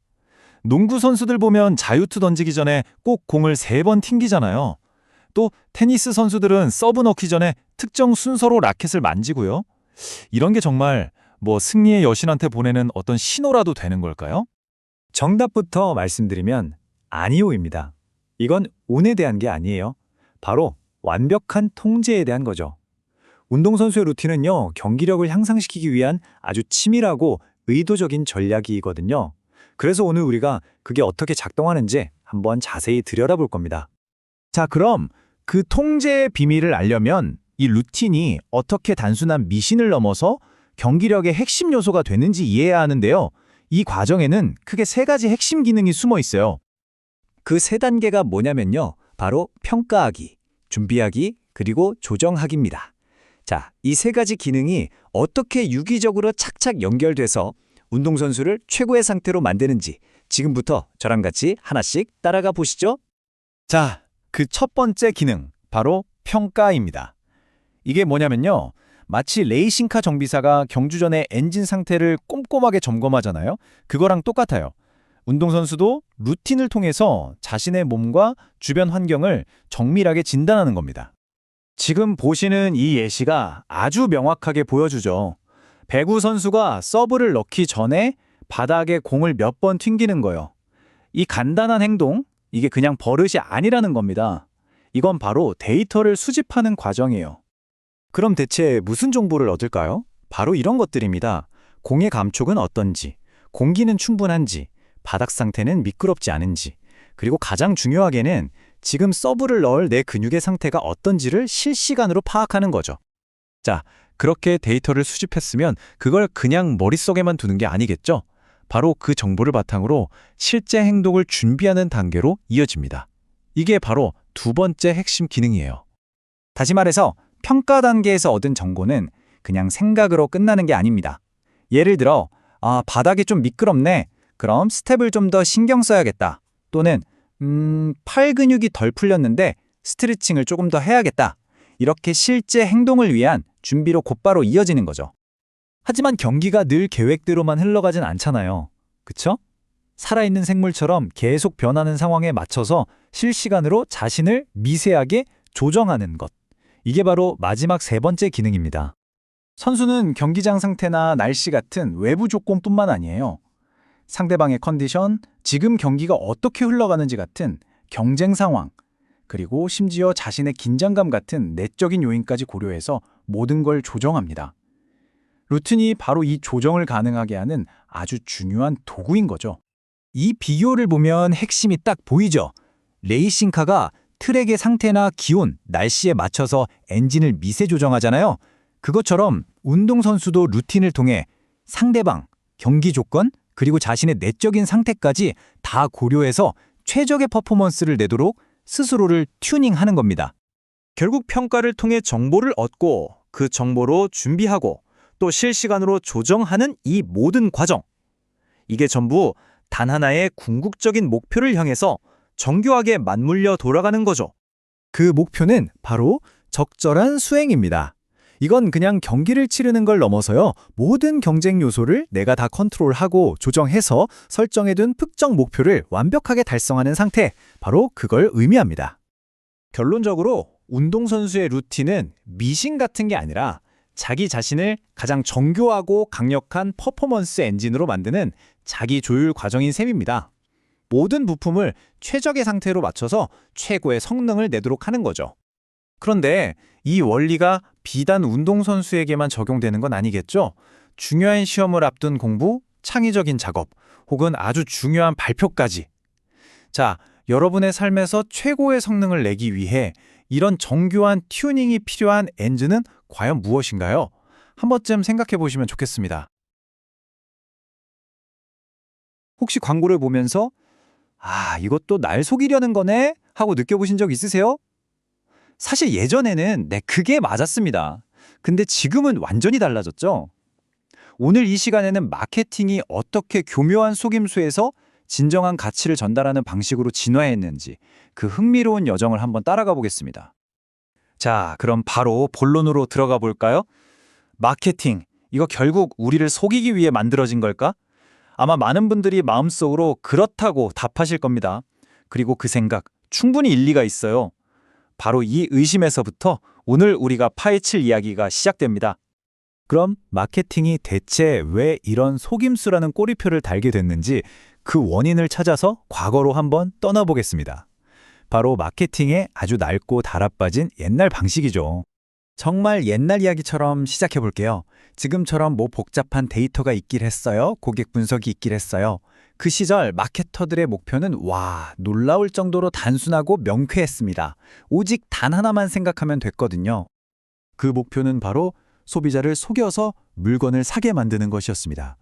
농구 선수들 보면 자유투 던지기 전에 꼭 공을 3번 튕기잖아요. 또 테니스 선수들은 서브 넣기 전에 특정 순서로 라켓을 만지고요. 이런 게 정말 승리의 여신한테 보내는 어떤 신호라도 되는 걸까요? 정답부터 말씀드리면 아니오입니다. 이건 운에 대한 게 아니에요. 바로 완벽한 통제에 대한 거죠. 운동선수의 루틴은요, 경기력을 향상시키기 위한 아주 치밀하고 의도적인 전략이거든요. 그래서 오늘 우리가 그게 어떻게 작동하는지 한번 자세히 들여다볼 겁니다. 자, 그럼 그 통제의 비밀을 알려면 이 루틴이 어떻게 단순한 미신을 넘어서 경기력의 핵심 요소가 되는지 이해해야 하는데요. 이 과정에는 크게 3가지 핵심 기능이 숨어 있어요. 그 3단계가 뭐냐면요. 바로 평가하기, 준비하기, 그리고 조정하기입니다. 자, 이 3가지 기능이 어떻게 유기적으로 착착 연결돼서 운동선수를 최고의 상태로 만드는지 지금부터 저랑 같이 하나씩 따라가 보시죠. 자, 그 첫 번째 기능, 바로 평가입니다. 이게 뭐냐면요. 마치 레이싱카 정비사가 경주 전에 엔진 상태를 꼼꼼하게 점검하잖아요. 그거랑 똑같아요. 운동선수도 루틴을 통해서 자신의 몸과 주변 환경을 정밀하게 진단하는 겁니다. 지금 보시는 이 예시가 아주 명확하게 보여주죠. 배구 선수가 서브를 넣기 전에 바닥에 공을 몇 번 튕기는 거예요. 이 간단한 행동, 이게 그냥 버릇이 아니라는 겁니다. 이건 바로 데이터를 수집하는 과정이에요. 그럼 대체 무슨 정보를 얻을까요? 바로 이런 것들입니다. 공의 감촉은 어떤지, 공기는 충분한지, 바닥 상태는 미끄럽지 않은지, 그리고 가장 중요하게는 지금 서브를 넣을 내 근육의 상태가 어떤지를 실시간으로 파악하는 거죠. 자, 그렇게 데이터를 수집했으면 그걸 그냥 머릿속에만 두는 게 아니겠죠? 바로 그 정보를 바탕으로 실제 행동을 준비하는 단계로 이어집니다. 이게 바로 2번째 핵심 기능이에요. 다시 말해서 평가 단계에서 얻은 정보는 그냥 생각으로 끝나는 게 아닙니다. 예를 들어, 바닥이 좀 미끄럽네. 그럼 스텝을 좀 더 신경 써야겠다. 또는 팔 근육이 덜 풀렸는데 스트레칭을 조금 더 해야겠다. 이렇게 실제 행동을 위한 준비로 곧바로 이어지는 거죠. 하지만 경기가 늘 계획대로만 흘러가진 않잖아요. 그쵸? 살아있는 생물처럼 계속 변하는 상황에 맞춰서 실시간으로 자신을 미세하게 조정하는 것. 이게 바로 마지막 3번째 기능입니다. 선수는 경기장 상태나 날씨 같은 외부 조건뿐만 아니에요. 상대방의 컨디션, 지금 경기가 어떻게 흘러가는지 같은 경쟁 상황, 그리고 심지어 자신의 긴장감 같은 내적인 요인까지 고려해서 모든 걸 조정합니다. 루틴이 바로 이 조정을 가능하게 하는 아주 중요한 도구인 거죠. 이 비교를 보면 핵심이 딱 보이죠? 레이싱카가 트랙의 상태나 기온, 날씨에 맞춰서 엔진을 미세 조정하잖아요. 그것처럼 운동선수도 루틴을 통해 상대방, 경기 조건, 그리고 자신의 내적인 상태까지 다 고려해서 최적의 퍼포먼스를 내도록 스스로를 튜닝하는 겁니다. 결국 평가를 통해 정보를 얻고 그 정보로 준비하고 또 실시간으로 조정하는 이 모든 과정. 이게 전부 단 하나의 궁극적인 목표를 향해서 정교하게 맞물려 돌아가는 거죠. 그 목표는 바로 적절한 수행입니다. 이건 그냥 경기를 치르는 걸 넘어서요. 모든 경쟁 요소를 내가 다 컨트롤하고 조정해서 설정해둔 특정 목표를 완벽하게 달성하는 상태, 바로 그걸 의미합니다. 결론적으로 운동선수의 루틴은 미신 같은 게 아니라 자기 자신을 가장 정교하고 강력한 퍼포먼스 엔진으로 만드는 자기 조율 과정인 셈입니다. 모든 부품을 최적의 상태로 맞춰서 최고의 성능을 내도록 하는 거죠. 그런데 이 원리가 비단 운동선수에게만 적용되는 건 아니겠죠? 중요한 시험을 앞둔 공부, 창의적인 작업, 혹은 아주 중요한 발표까지. 자, 여러분의 삶에서 최고의 성능을 내기 위해 이런 정교한 튜닝이 필요한 엔진은 과연 무엇인가요? 한 번쯤 생각해 보시면 좋겠습니다. 혹시 광고를 보면서 이것도 날 속이려는 거네? 하고 느껴보신 적 있으세요? 사실 예전에는 그게 맞았습니다. 근데 지금은 완전히 달라졌죠? 오늘 이 시간에는 마케팅이 어떻게 교묘한 속임수에서 진정한 가치를 전달하는 방식으로 진화했는지 그 흥미로운 여정을 한번 따라가 보겠습니다. 자, 그럼 바로 본론으로 들어가 볼까요? 마케팅, 이거 결국 우리를 속이기 위해 만들어진 걸까? 아마 많은 분들이 마음속으로 그렇다고 답하실 겁니다. 그리고 그 생각 충분히 일리가 있어요. 바로 이 의심에서부터 오늘 우리가 파헤칠 이야기가 시작됩니다. 그럼 마케팅이 대체 왜 이런 속임수라는 꼬리표를 달게 됐는지 그 원인을 찾아서 과거로 한번 떠나보겠습니다. 바로 마케팅의 아주 낡고 달아빠진 옛날 방식이죠. 정말 옛날 이야기처럼 시작해 볼게요. 지금처럼 복잡한 데이터가 있길 했어요. 고객 분석이 있길 했어요. 그 시절 마케터들의 목표는 놀라울 정도로 단순하고 명쾌했습니다. 오직 단 하나만 생각하면 됐거든요. 그 목표는 바로 소비자를 속여서 물건을 사게 만드는 것이었습니다.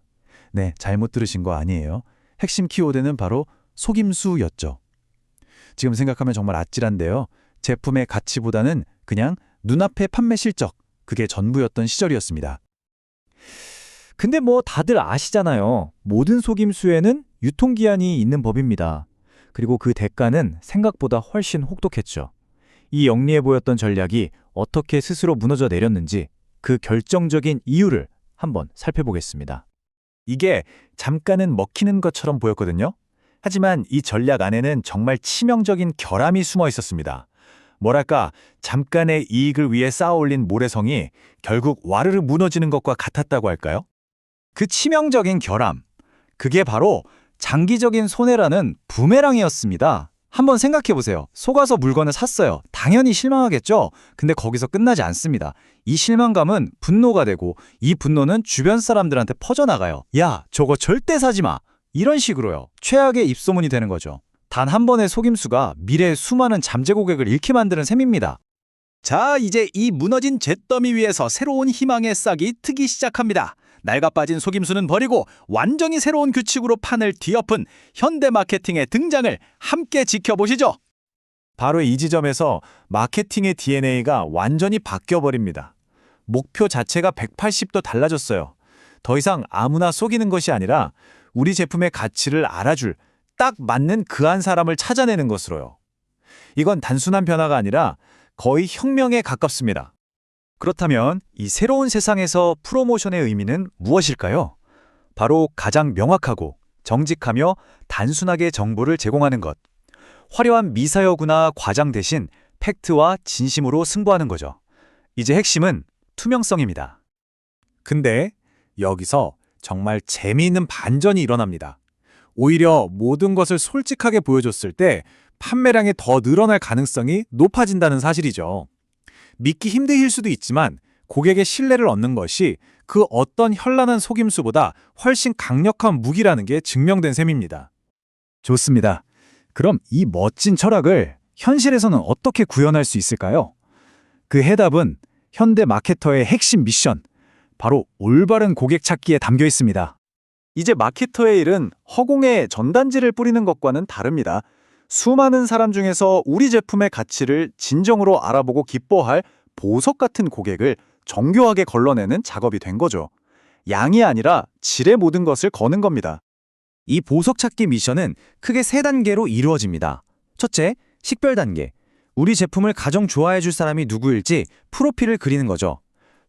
네, 잘못 들으신 거 아니에요. 핵심 키워드는 바로 속임수였죠. 지금 생각하면 정말 아찔한데요. 제품의 가치보다는 그냥 눈앞의 판매 실적, 그게 전부였던 시절이었습니다. 근데 다들 아시잖아요. 모든 속임수에는 유통기한이 있는 법입니다. 그리고 그 대가는 생각보다 훨씬 혹독했죠. 이 영리해 보였던 전략이 어떻게 스스로 무너져 내렸는지 그 결정적인 이유를 한번 살펴보겠습니다. 이게 잠깐은 먹히는 것처럼 보였거든요. 하지만 이 전략 안에는 정말 치명적인 결함이 숨어 있었습니다. 뭐랄까, 잠깐의 이익을 위해 쌓아올린 모래성이 결국 와르르 무너지는 것과 같았다고 할까요? 그 치명적인 결함, 그게 바로 장기적인 손해라는 부메랑이었습니다. 한번 생각해 보세요. 속아서 물건을 샀어요. 당연히 실망하겠죠? 근데 거기서 끝나지 않습니다. 이 실망감은 분노가 되고 이 분노는 주변 사람들한테 퍼져나가요. 야, 저거 절대 사지 마! 이런 식으로요. 최악의 입소문이 되는 거죠. 단 한 번의 속임수가 미래의 수많은 잠재 고객을 잃게 만드는 셈입니다. 자, 이제 이 무너진 잿더미 위에서 새로운 희망의 싹이 트기 시작합니다. 낡아빠진 속임수는 버리고 완전히 새로운 규칙으로 판을 뒤엎은 현대 마케팅의 등장을 함께 지켜보시죠. 바로 이 지점에서 마케팅의 DNA가 완전히 바뀌어버립니다. 목표 자체가 180도 달라졌어요. 더 이상 아무나 속이는 것이 아니라 우리 제품의 가치를 알아줄 딱 맞는 그 한 사람을 찾아내는 것으로요. 이건 단순한 변화가 아니라 거의 혁명에 가깝습니다. 그렇다면 이 새로운 세상에서 프로모션의 의미는 무엇일까요? 바로 가장 명확하고 정직하며 단순하게 정보를 제공하는 것. 화려한 미사여구나 과장 대신 팩트와 진심으로 승부하는 거죠. 이제 핵심은 투명성입니다. 근데 여기서 정말 재미있는 반전이 일어납니다. 오히려 모든 것을 솔직하게 보여줬을 때 판매량이 더 늘어날 가능성이 높아진다는 사실이죠. 믿기 힘드실 수도 있지만 고객의 신뢰를 얻는 것이 그 어떤 현란한 속임수보다 훨씬 강력한 무기라는 게 증명된 셈입니다. 좋습니다. 그럼 이 멋진 철학을 현실에서는 어떻게 구현할 수 있을까요? 그 해답은 현대 마케터의 핵심 미션, 바로 올바른 고객 찾기에 담겨 있습니다. 이제 마케터의 일은 허공에 전단지를 뿌리는 것과는 다릅니다. 수많은 사람 중에서 우리 제품의 가치를 진정으로 알아보고 기뻐할 보석 같은 고객을 정교하게 걸러내는 작업이 된 거죠. 양이 아니라 질의 모든 것을 거는 겁니다. 이 보석 찾기 미션은 크게 3단계로 이루어집니다. 첫째, 식별 단계. 우리 제품을 가장 좋아해 줄 사람이 누구일지 프로필을 그리는 거죠.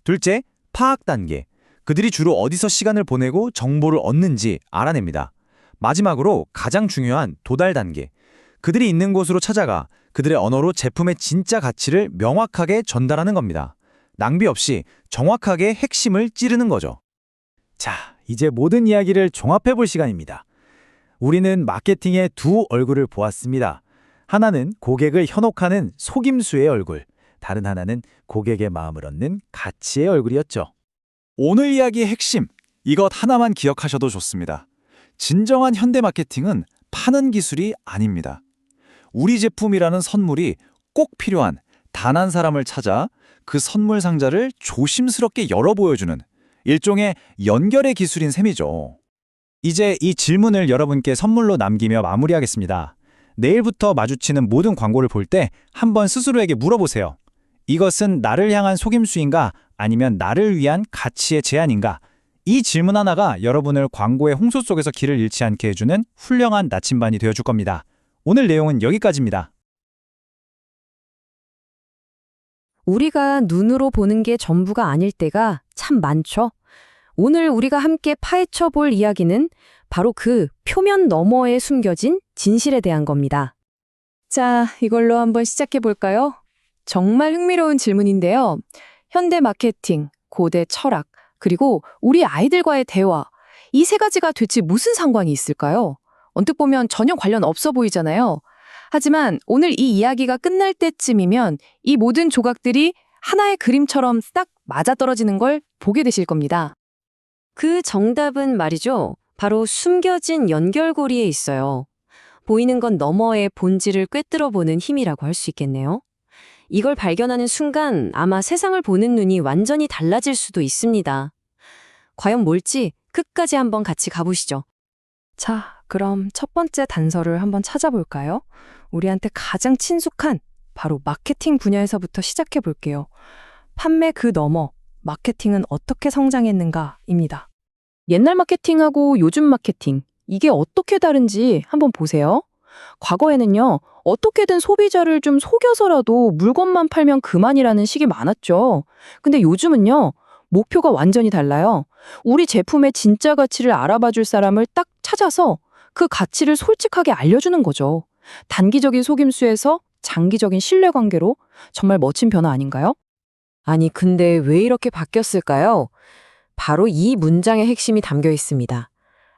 둘째, 파악 단계. 그들이 주로 어디서 시간을 보내고 정보를 얻는지 알아냅니다. 마지막으로 가장 중요한 도달 단계. 그들이 있는 곳으로 찾아가 그들의 언어로 제품의 진짜 가치를 명확하게 전달하는 겁니다. 낭비 없이 정확하게 핵심을 찌르는 거죠. 자, 이제 모든 이야기를 종합해 볼 시간입니다. 우리는 마케팅의 두 얼굴을 보았습니다. 하나는 고객을 현혹하는 속임수의 얼굴, 다른 하나는 고객의 마음을 얻는 가치의 얼굴이었죠. 오늘 이야기의 핵심, 이것 하나만 기억하셔도 좋습니다. 진정한 현대 마케팅은 파는 기술이 아닙니다. 우리 제품이라는 선물이 꼭 필요한 단 한 사람을 찾아 그 선물 상자를 조심스럽게 열어 보여주는 일종의 연결의 기술인 셈이죠. 이제 이 질문을 여러분께 선물로 남기며 마무리하겠습니다. 내일부터 마주치는 모든 광고를 볼 때 한번 스스로에게 물어보세요. 이것은 나를 향한 속임수인가 아니면 나를 위한 가치의 제안인가? 이 질문 하나가 여러분을 광고의 홍수 속에서 길을 잃지 않게 해주는 훌륭한 나침반이 되어줄 겁니다. 오늘 내용은 여기까지입니다. 우리가 눈으로 보는 게 전부가 아닐 때가 참 많죠. 오늘 우리가 함께 파헤쳐 볼 이야기는 바로 그 표면 너머에 숨겨진 진실에 대한 겁니다. 자, 이걸로 한번 시작해 볼까요? 정말 흥미로운 질문인데요. 현대 마케팅, 고대 철학, 그리고 우리 아이들과의 대화, 이 세 가지가 대체 무슨 상관이 있을까요? 언뜻 보면 전혀 관련 없어 보이잖아요. 하지만 오늘 이 이야기가 끝날 때쯤이면 이 모든 조각들이 하나의 그림처럼 딱 맞아떨어지는 걸 보게 되실 겁니다. 그 정답은 말이죠. 바로 숨겨진 연결고리에 있어요. 보이는 건 너머의 본질을 꿰뚫어보는 힘이라고 할 수 있겠네요. 이걸 발견하는 순간 아마 세상을 보는 눈이 완전히 달라질 수도 있습니다. 과연 뭘지 끝까지 한번 같이 가보시죠. 자, 그럼 첫 번째 단서를 한번 찾아볼까요? 우리한테 가장 친숙한 바로 마케팅 분야에서부터 시작해 볼게요. 판매 그 너머, 마케팅은 어떻게 성장했는가입니다. 옛날 마케팅하고 요즘 마케팅, 이게 어떻게 다른지 한번 보세요. 과거에는요, 어떻게든 소비자를 좀 속여서라도 물건만 팔면 그만이라는 식이 많았죠. 근데 요즘은요, 목표가 완전히 달라요. 우리 제품의 진짜 가치를 알아봐 줄 사람을 딱 찾아서 그 가치를 솔직하게 알려주는 거죠. 단기적인 속임수에서 장기적인 신뢰관계로 정말 멋진 변화 아닌가요? 아니, 근데 왜 이렇게 바뀌었을까요? 바로 이 문장의 핵심이 담겨 있습니다.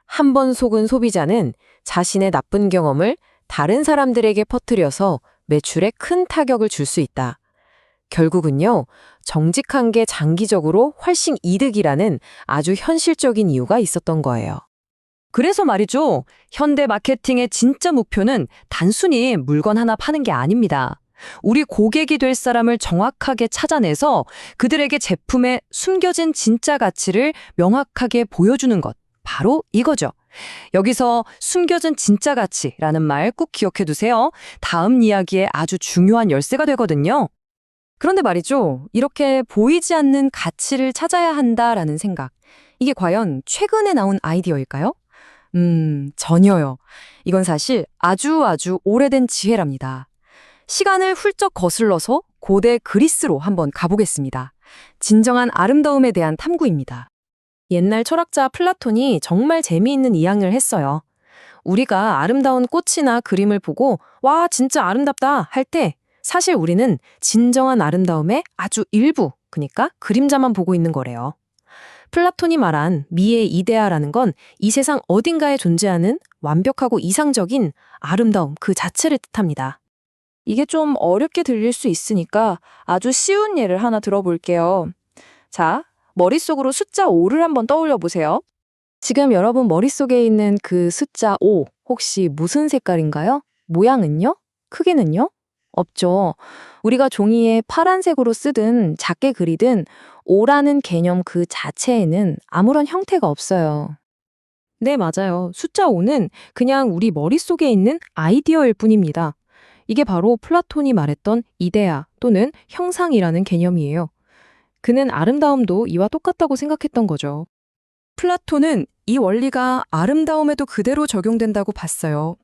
한 번 속은 소비자는 자신의 나쁜 경험을 다른 사람들에게 퍼뜨려서 매출에 큰 타격을 줄 수 있다. 결국은요, 정직한 게 장기적으로 훨씬 이득이라는 아주 현실적인 이유가 있었던 거예요. 그래서 말이죠, 현대 마케팅의 진짜 목표는 단순히 물건 하나 파는 게 아닙니다. 우리 고객이 될 사람을 정확하게 찾아내서 그들에게 제품의 숨겨진 진짜 가치를 명확하게 보여주는 것. 바로 이거죠. 여기서 숨겨진 진짜 가치라는 말 꼭 기억해 두세요. 다음 이야기에 아주 중요한 열쇠가 되거든요. 그런데 말이죠. 이렇게 보이지 않는 가치를 찾아야 한다라는 생각. 이게 과연 최근에 나온 아이디어일까요? 전혀요. 이건 사실 아주 오래된 지혜랍니다. 시간을 훌쩍 거슬러서 고대 그리스로 한번 가보겠습니다. 진정한 아름다움에 대한 탐구입니다. 옛날 철학자 플라톤이 정말 재미있는 이야기를 했어요. 우리가 아름다운 꽃이나 그림을 보고 와, 진짜 아름답다 할 때 사실 우리는 진정한 아름다움의 아주 일부, 그러니까 그림자만 보고 있는 거래요. 플라톤이 말한 미의 이데아라는 건 이 세상 어딘가에 존재하는 완벽하고 이상적인 아름다움 그 자체를 뜻합니다. 이게 좀 어렵게 들릴 수 있으니까 아주 쉬운 예를 하나 들어볼게요. 자, 머릿속으로 숫자 5를 한번 떠올려 보세요. 지금 여러분 머릿속에 있는 그 숫자 5, 혹시 무슨 색깔인가요? 모양은요? 크기는요? 없죠. 우리가 종이에 파란색으로 쓰든 작게 그리든 5라는 개념 그 자체에는 아무런 형태가 없어요. 네, 맞아요. 숫자 5는 그냥 우리 머릿속에 있는 아이디어일 뿐입니다. 이게 바로 플라톤이 말했던 이데아 또는 형상이라는 개념이에요. 그는 아름다움도 이와 똑같다고 생각했던 거죠. 플라톤은 이 원리가 아름다움에도 그대로 적용된다고 봤어요.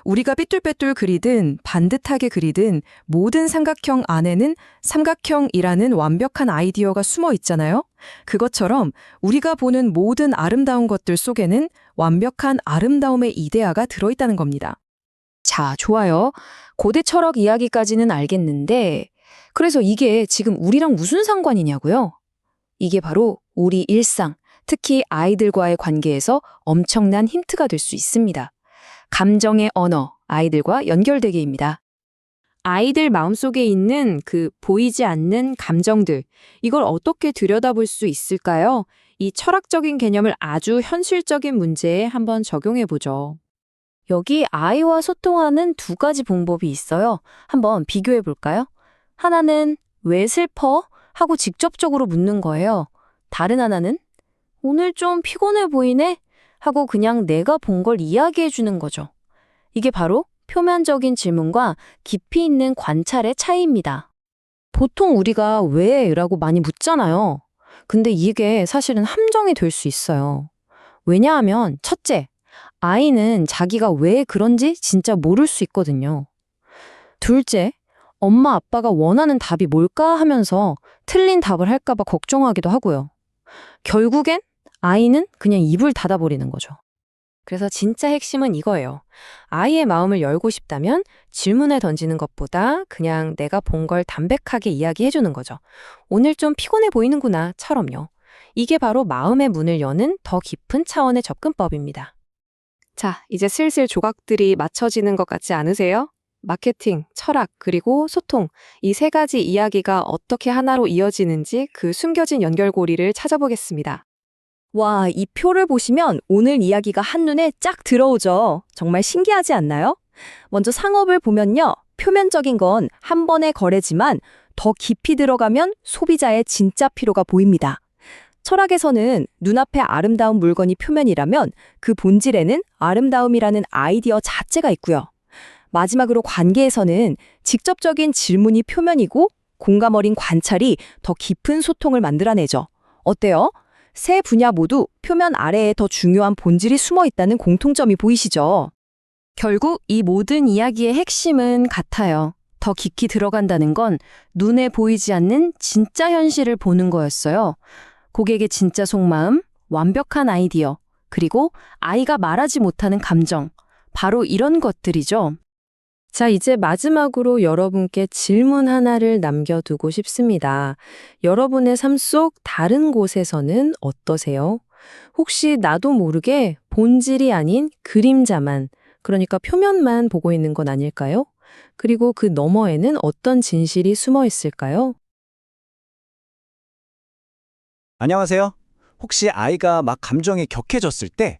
우리가 삐뚤빼뚤 그리든 반듯하게 그리든 모든 삼각형 안에는 삼각형이라는 완벽한 아이디어가 숨어 있잖아요. 그것처럼 우리가 보는 모든 아름다운 것들 속에는 완벽한 아름다움의 이데아가 들어있다는 겁니다. 자, 좋아요. 고대 철학 이야기까지는 알겠는데 그래서 이게 지금 우리랑 무슨 상관이냐고요? 이게 바로 우리 일상, 특히 아이들과의 관계에서 엄청난 힌트가 될 수 있습니다. 감정의 언어, 아이들과 연결되기입니다. 아이들 마음속에 있는 그 보이지 않는 감정들, 이걸 어떻게 들여다볼 수 있을까요? 이 철학적인 개념을 아주 현실적인 문제에 한번 적용해 보죠. 여기 아이와 소통하는 두 가지 방법이 있어요. 한번 비교해 볼까요? 하나는 왜 슬퍼? 하고 직접적으로 묻는 거예요. 다른 하나는 오늘 좀 피곤해 보이네? 하고 그냥 내가 본 걸 이야기해 주는 거죠. 이게 바로 표면적인 질문과 깊이 있는 관찰의 차이입니다. 보통 우리가 왜? 라고 많이 묻잖아요. 근데 이게 사실은 함정이 될 수 있어요. 왜냐하면 첫째, 아이는 자기가 왜 그런지 진짜 모를 수 있거든요. 둘째, 엄마 아빠가 원하는 답이 뭘까 하면서 틀린 답을 할까 봐 걱정하기도 하고요. 결국엔 아이는 그냥 입을 닫아버리는 거죠. 그래서 진짜 핵심은 이거예요. 아이의 마음을 열고 싶다면 질문을 던지는 것보다 그냥 내가 본 걸 담백하게 이야기해 주는 거죠. 오늘 좀 피곤해 보이는구나 처럼요. 이게 바로 마음의 문을 여는 더 깊은 차원의 접근법입니다. 자, 이제 슬슬 조각들이 맞춰지는 것 같지 않으세요? 마케팅, 철학, 그리고 소통, 이 세 가지 이야기가 어떻게 하나로 이어지는지 그 숨겨진 연결고리를 찾아보겠습니다. 와, 이 표를 보시면 오늘 이야기가 한눈에 쫙 들어오죠. 정말 신기하지 않나요? 먼저 상업을 보면요. 표면적인 건 한 번의 거래지만 더 깊이 들어가면 소비자의 진짜 필요가 보입니다. 철학에서는 눈앞에 아름다운 물건이 표면이라면 그 본질에는 아름다움이라는 아이디어 자체가 있고요. 마지막으로 관계에서는 직접적인 질문이 표면이고 공감 어린 관찰이 더 깊은 소통을 만들어내죠. 어때요? 세 분야 모두 표면 아래에 더 중요한 본질이 숨어 있다는 공통점이 보이시죠? 결국 이 모든 이야기의 핵심은 같아요. 더 깊이 들어간다는 건 눈에 보이지 않는 진짜 현실을 보는 거였어요. 고객의 진짜 속마음, 완벽한 아이디어, 그리고 아이가 말하지 못하는 감정. 바로 이런 것들이죠. 자, 이제 마지막으로 여러분께 질문 하나를 남겨두고 싶습니다. 여러분의 삶 속 다른 곳에서는 어떠세요? 혹시 나도 모르게 본질이 아닌 그림자만, 그러니까 표면만 보고 있는 건 아닐까요? 그리고 그 너머에는 어떤 진실이 숨어 있을까요? 안녕하세요. 혹시 아이가 막 감정이 격해졌을 때,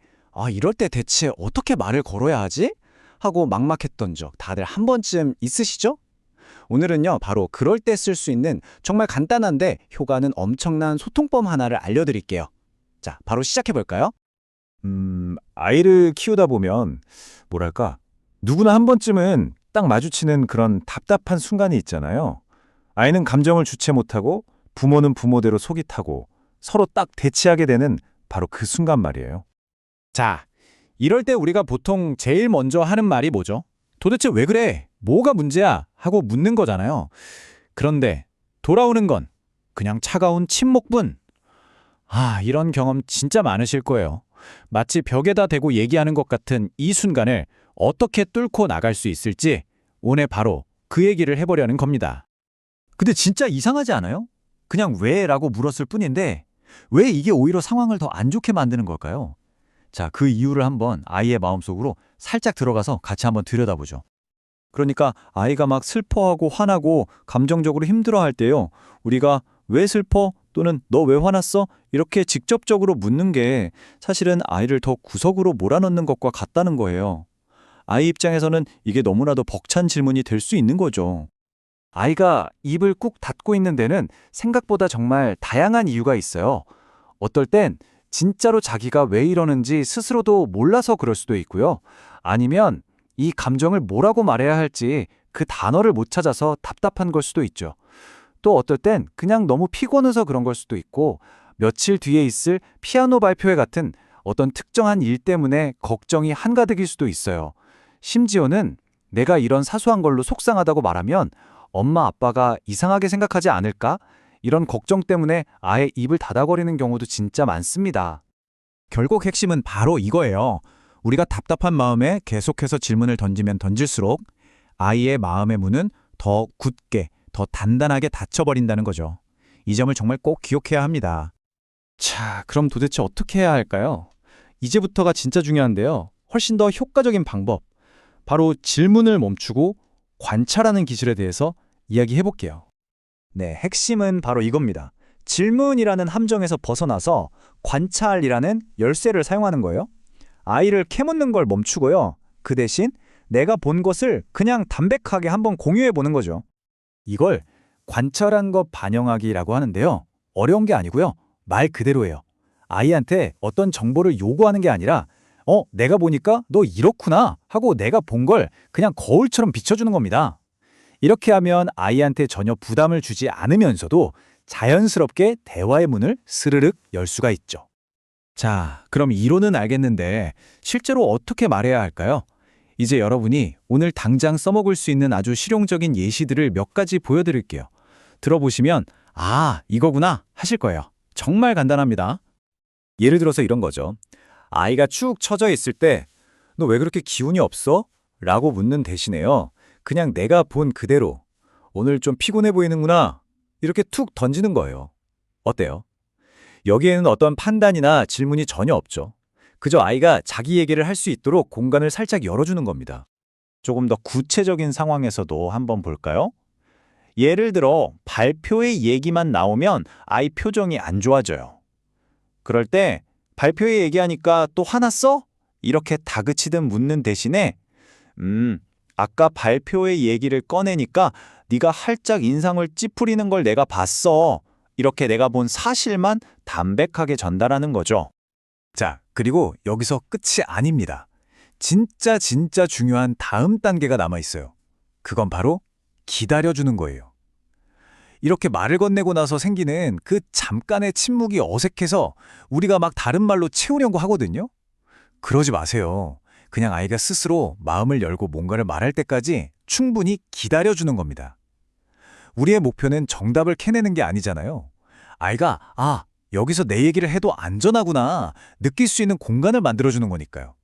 이럴 때 대체 어떻게 말을 걸어야 하지? 하고 막막했던 적 다들 한 번쯤 있으시죠? 오늘은요, 바로 그럴 때 쓸 수 있는 정말 간단한데 효과는 엄청난 소통법 하나를 알려드릴게요. 자, 바로 시작해볼까요? 아이를 키우다 보면, 뭐랄까, 누구나 한 번쯤은 딱 마주치는 그런 답답한 순간이 있잖아요. 아이는 감정을 주체 못하고 부모는 부모대로 속이 타고 서로 딱 대치하게 되는 바로 그 순간 말이에요. 자, 이럴 때 우리가 보통 제일 먼저 하는 말이 뭐죠? 도대체 왜 그래? 뭐가 문제야? 하고 묻는 거잖아요. 그런데 돌아오는 건 그냥 차가운 침묵뿐. 이런 경험 진짜 많으실 거예요. 마치 벽에다 대고 얘기하는 것 같은 이 순간을 어떻게 뚫고 나갈 수 있을지 오늘 바로 그 얘기를 해보려는 겁니다. 근데 진짜 이상하지 않아요? 그냥 왜라고 물었을 뿐인데 왜 이게 오히려 상황을 더 안 좋게 만드는 걸까요? 자, 그 이유를 한번 아이의 마음속으로 살짝 들어가서 같이 한번 들여다보죠. 그러니까 아이가 막 슬퍼하고 화나고 감정적으로 힘들어할 때요. 우리가 왜 슬퍼? 또는 너 왜 화났어? 이렇게 직접적으로 묻는 게 사실은 아이를 더 구석으로 몰아넣는 것과 같다는 거예요. 아이 입장에서는 이게 너무나도 벅찬 질문이 될 수 있는 거죠. 아이가 입을 꾹 닫고 있는 데는 생각보다 정말 다양한 이유가 있어요. 어떨 땐 진짜로 자기가 왜 이러는지 스스로도 몰라서 그럴 수도 있고요. 아니면 이 감정을 뭐라고 말해야 할지 그 단어를 못 찾아서 답답한 걸 수도 있죠. 또 어떨 땐 그냥 너무 피곤해서 그런 걸 수도 있고 며칠 뒤에 있을 피아노 발표회 같은 어떤 특정한 일 때문에 걱정이 한가득일 수도 있어요. 심지어는 내가 이런 사소한 걸로 속상하다고 말하면 엄마 아빠가 이상하게 생각하지 않을까? 이런 걱정 때문에 아예 입을 닫아버리는 경우도 진짜 많습니다. 결국 핵심은 바로 이거예요. 우리가 답답한 마음에 계속해서 질문을 던지면 던질수록 아이의 마음의 문은 더 굳게, 더 단단하게 닫혀버린다는 거죠. 이 점을 정말 꼭 기억해야 합니다. 자, 그럼 도대체 어떻게 해야 할까요? 이제부터가 진짜 중요한데요. 훨씬 더 효과적인 방법, 바로 질문을 멈추고 관찰하는 기술에 대해서 이야기해 볼게요. 네, 핵심은 바로 이겁니다. 질문이라는 함정에서 벗어나서 관찰이라는 열쇠를 사용하는 거예요. 아이를 캐묻는 걸 멈추고요. 그 대신 내가 본 것을 그냥 담백하게 한번 공유해 보는 거죠. 이걸 관찰한 것 반영하기라고 하는데요. 어려운 게 아니고요. 말 그대로예요. 아이한테 어떤 정보를 요구하는 게 아니라 내가 보니까 너 이렇구나 하고 내가 본 걸 그냥 거울처럼 비춰주는 겁니다. 이렇게 하면 아이한테 전혀 부담을 주지 않으면서도 자연스럽게 대화의 문을 스르륵 열 수가 있죠. 자, 그럼 이론은 알겠는데 실제로 어떻게 말해야 할까요? 이제 여러분이 오늘 당장 써먹을 수 있는 아주 실용적인 예시들을 몇 가지 보여드릴게요. 들어보시면 이거구나 하실 거예요. 정말 간단합니다. 예를 들어서 이런 거죠. 아이가 축 처져 있을 때 너 왜 그렇게 기운이 없어? 라고 묻는 대신에요. 그냥 내가 본 그대로 오늘 좀 피곤해 보이는구나 이렇게 툭 던지는 거예요. 어때요? 여기에는 어떤 판단이나 질문이 전혀 없죠. 그저 아이가 자기 얘기를 할 수 있도록 공간을 살짝 열어주는 겁니다. 조금 더 구체적인 상황에서도 한번 볼까요? 예를 들어 발표의 얘기만 나오면 아이 표정이 안 좋아져요. 그럴 때 발표회 얘기하니까 또 화났어? 이렇게 다그치듯 묻는 대신에 아까 발표회 얘기를 꺼내니까 네가 활짝 인상을 찌푸리는 걸 내가 봤어. 이렇게 내가 본 사실만 담백하게 전달하는 거죠. 자, 그리고 여기서 끝이 아닙니다. 진짜 중요한 다음 단계가 남아 있어요. 그건 바로 기다려주는 거예요. 이렇게 말을 건네고 나서 생기는 그 잠깐의 침묵이 어색해서 우리가 막 다른 말로 채우려고 하거든요. 그러지 마세요. 그냥 아이가 스스로 마음을 열고 뭔가를 말할 때까지 충분히 기다려주는 겁니다. 우리의 목표는 정답을 캐내는 게 아니잖아요. 아이가 여기서 내 얘기를 해도 안전하구나 느낄 수 있는 공간을 만들어주는 거니까요.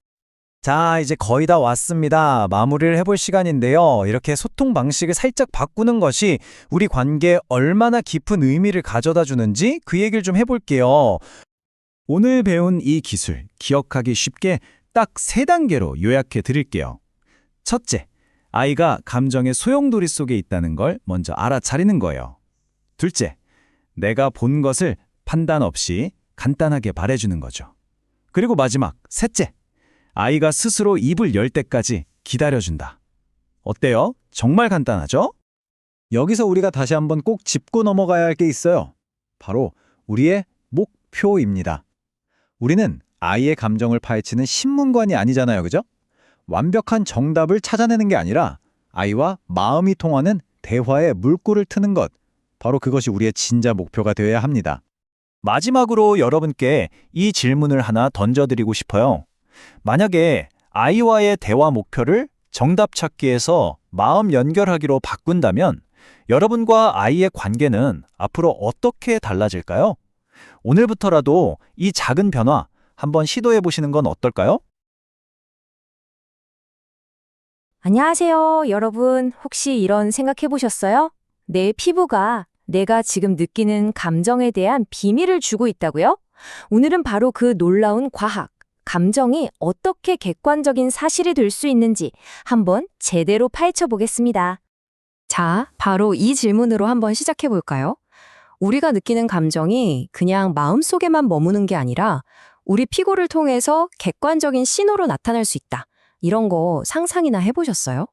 자, 이제 거의 다 왔습니다. 마무리를 해볼 시간인데요. 이렇게 소통 방식을 살짝 바꾸는 것이 우리 관계에 얼마나 깊은 의미를 가져다 주는지 그 얘기를 좀 해볼게요. 오늘 배운 이 기술, 기억하기 쉽게 딱 3단계로 요약해 드릴게요. 첫째, 아이가 감정의 소용돌이 속에 있다는 걸 먼저 알아차리는 거예요. 둘째, 내가 본 것을 판단 없이 간단하게 말해주는 거죠. 그리고 마지막, 셋째, 아이가 스스로 입을 열 때까지 기다려준다. 어때요? 정말 간단하죠? 여기서 우리가 다시 한번 꼭 짚고 넘어가야 할 게 있어요. 바로 우리의 목표입니다. 우리는 아이의 감정을 파헤치는 신문관이 아니잖아요, 그죠? 완벽한 정답을 찾아내는 게 아니라 아이와 마음이 통하는 대화에 물꼬를 트는 것, 바로 그것이 우리의 진짜 목표가 되어야 합니다. 마지막으로 여러분께 이 질문을 하나 던져드리고 싶어요. 만약에 아이와의 대화 목표를 정답 찾기에서 마음 연결하기로 바꾼다면 여러분과 아이의 관계는 앞으로 어떻게 달라질까요? 오늘부터라도 이 작은 변화 한번 시도해 보시는 건 어떨까요? 안녕하세요, 여러분. 혹시 이런 생각해 보셨어요? 내 피부가 내가 지금 느끼는 감정에 대한 비밀을 주고 있다고요? 오늘은 바로 그 놀라운 과학, 감정이 어떻게 객관적인 사실이 될 수 있는지 한번 제대로 파헤쳐 보겠습니다. 자, 바로 이 질문으로 한번 시작해 볼까요? 우리가 느끼는 감정이 그냥 마음속에만 머무는 게 아니라 우리 피고를 통해서 객관적인 신호로 나타날 수 있다. 이런 거 상상이나 해보셨어요?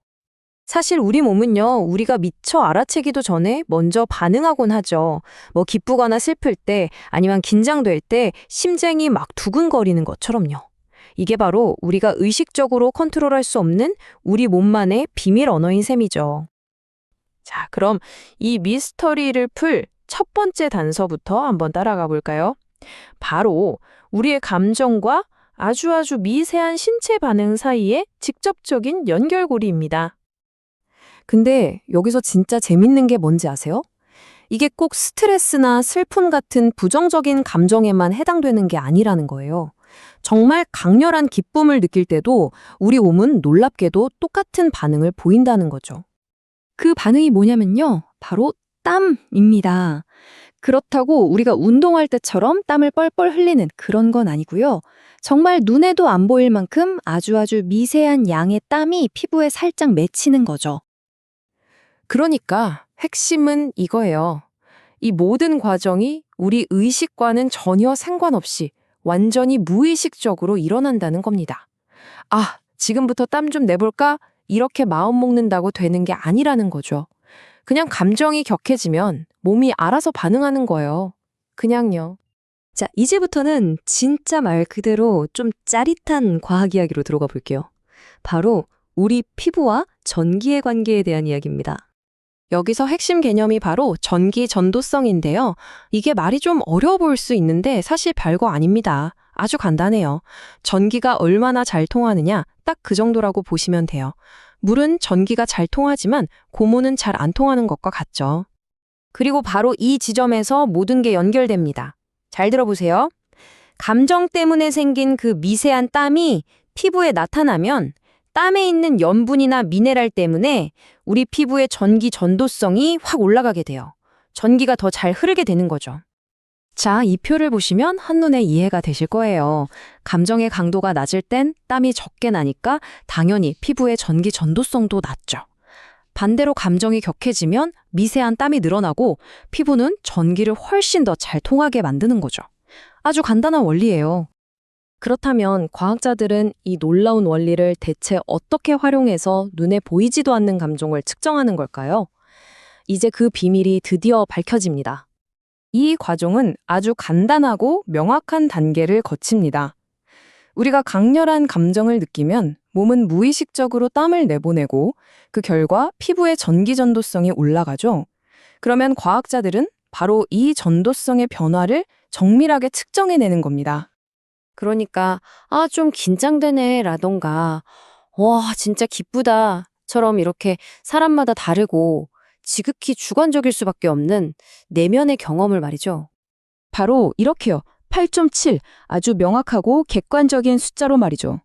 사실 우리 몸은요, 우리가 미처 알아채기도 전에 먼저 반응하곤 하죠. 뭐 기쁘거나 슬플 때, 아니면 긴장될 때 심장이 막 두근거리는 것처럼요. 이게 바로 우리가 의식적으로 컨트롤할 수 없는 우리 몸만의 비밀 언어인 셈이죠. 자, 그럼 이 미스터리를 풀 첫 번째 단서부터 한번 따라가 볼까요? 바로 우리의 감정과 아주 미세한 신체 반응 사이의 직접적인 연결고리입니다. 근데 여기서 진짜 재밌는 게 뭔지 아세요? 이게 꼭 스트레스나 슬픔 같은 부정적인 감정에만 해당되는 게 아니라는 거예요. 정말 강렬한 기쁨을 느낄 때도 우리 몸은 놀랍게도 똑같은 반응을 보인다는 거죠. 그 반응이 뭐냐면요. 바로 땀입니다. 그렇다고 우리가 운동할 때처럼 땀을 뻘뻘 흘리는 그런 건 아니고요. 정말 눈에도 안 보일 만큼 아주 미세한 양의 땀이 피부에 살짝 맺히는 거죠. 그러니까 핵심은 이거예요. 이 모든 과정이 우리 의식과는 전혀 상관없이 완전히 무의식적으로 일어난다는 겁니다. 지금부터 땀 좀 내볼까? 이렇게 마음 먹는다고 되는 게 아니라는 거죠. 그냥 감정이 격해지면 몸이 알아서 반응하는 거예요. 그냥요. 자, 이제부터는 진짜 말 그대로 좀 짜릿한 과학 이야기로 들어가 볼게요. 바로 우리 피부와 전기의 관계에 대한 이야기입니다. 여기서 핵심 개념이 바로 전기 전도성인데요. 이게 말이 좀 어려워 보일 수 있는데 사실 별거 아닙니다. 아주 간단해요. 전기가 얼마나 잘 통하느냐, 딱 그 정도라고 보시면 돼요. 물은 전기가 잘 통하지만 고무는 잘 안 통하는 것과 같죠. 그리고 바로 이 지점에서 모든 게 연결됩니다. 잘 들어보세요. 감정 때문에 생긴 그 미세한 땀이 피부에 나타나면 땀에 있는 염분이나 미네랄 때문에 우리 피부의 전기 전도성이 확 올라가게 돼요. 전기가 더 잘 흐르게 되는 거죠. 자, 이 표를 보시면 한눈에 이해가 되실 거예요. 감정의 강도가 낮을 땐 땀이 적게 나니까 당연히 피부의 전기 전도성도 낮죠. 반대로 감정이 격해지면 미세한 땀이 늘어나고 피부는 전기를 훨씬 더 잘 통하게 만드는 거죠. 아주 간단한 원리예요. 그렇다면 과학자들은 이 놀라운 원리를 대체 어떻게 활용해서 눈에 보이지도 않는 감정을 측정하는 걸까요? 이제 그 비밀이 드디어 밝혀집니다. 이 과정은 아주 간단하고 명확한 단계를 거칩니다. 우리가 강렬한 감정을 느끼면 몸은 무의식적으로 땀을 내보내고 그 결과 피부의 전기 전도성이 올라가죠. 그러면 과학자들은 바로 이 전도성의 변화를 정밀하게 측정해내는 겁니다. 그러니까 좀 긴장되네 라던가 와 진짜 기쁘다처럼 이렇게 사람마다 다르고 지극히 주관적일 수밖에 없는 내면의 경험을 말이죠. 바로 이렇게요. 8.7 아주 명확하고 객관적인 숫자로 말이죠.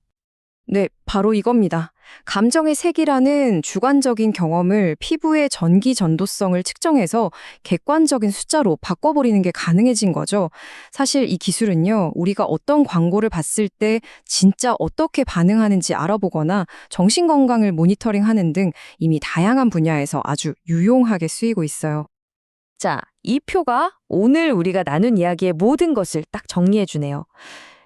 네, 바로 이겁니다. 감정의 색이라는 주관적인 경험을 피부의 전기 전도성을 측정해서 객관적인 숫자로 바꿔버리는 게 가능해진 거죠. 사실 이 기술은요, 우리가 어떤 광고를 봤을 때 진짜 어떻게 반응하는지 알아보거나 정신건강을 모니터링하는 등 이미 다양한 분야에서 아주 유용하게 쓰이고 있어요. 자, 이 표가 오늘 우리가 나눈 이야기의 모든 것을 딱 정리해주네요.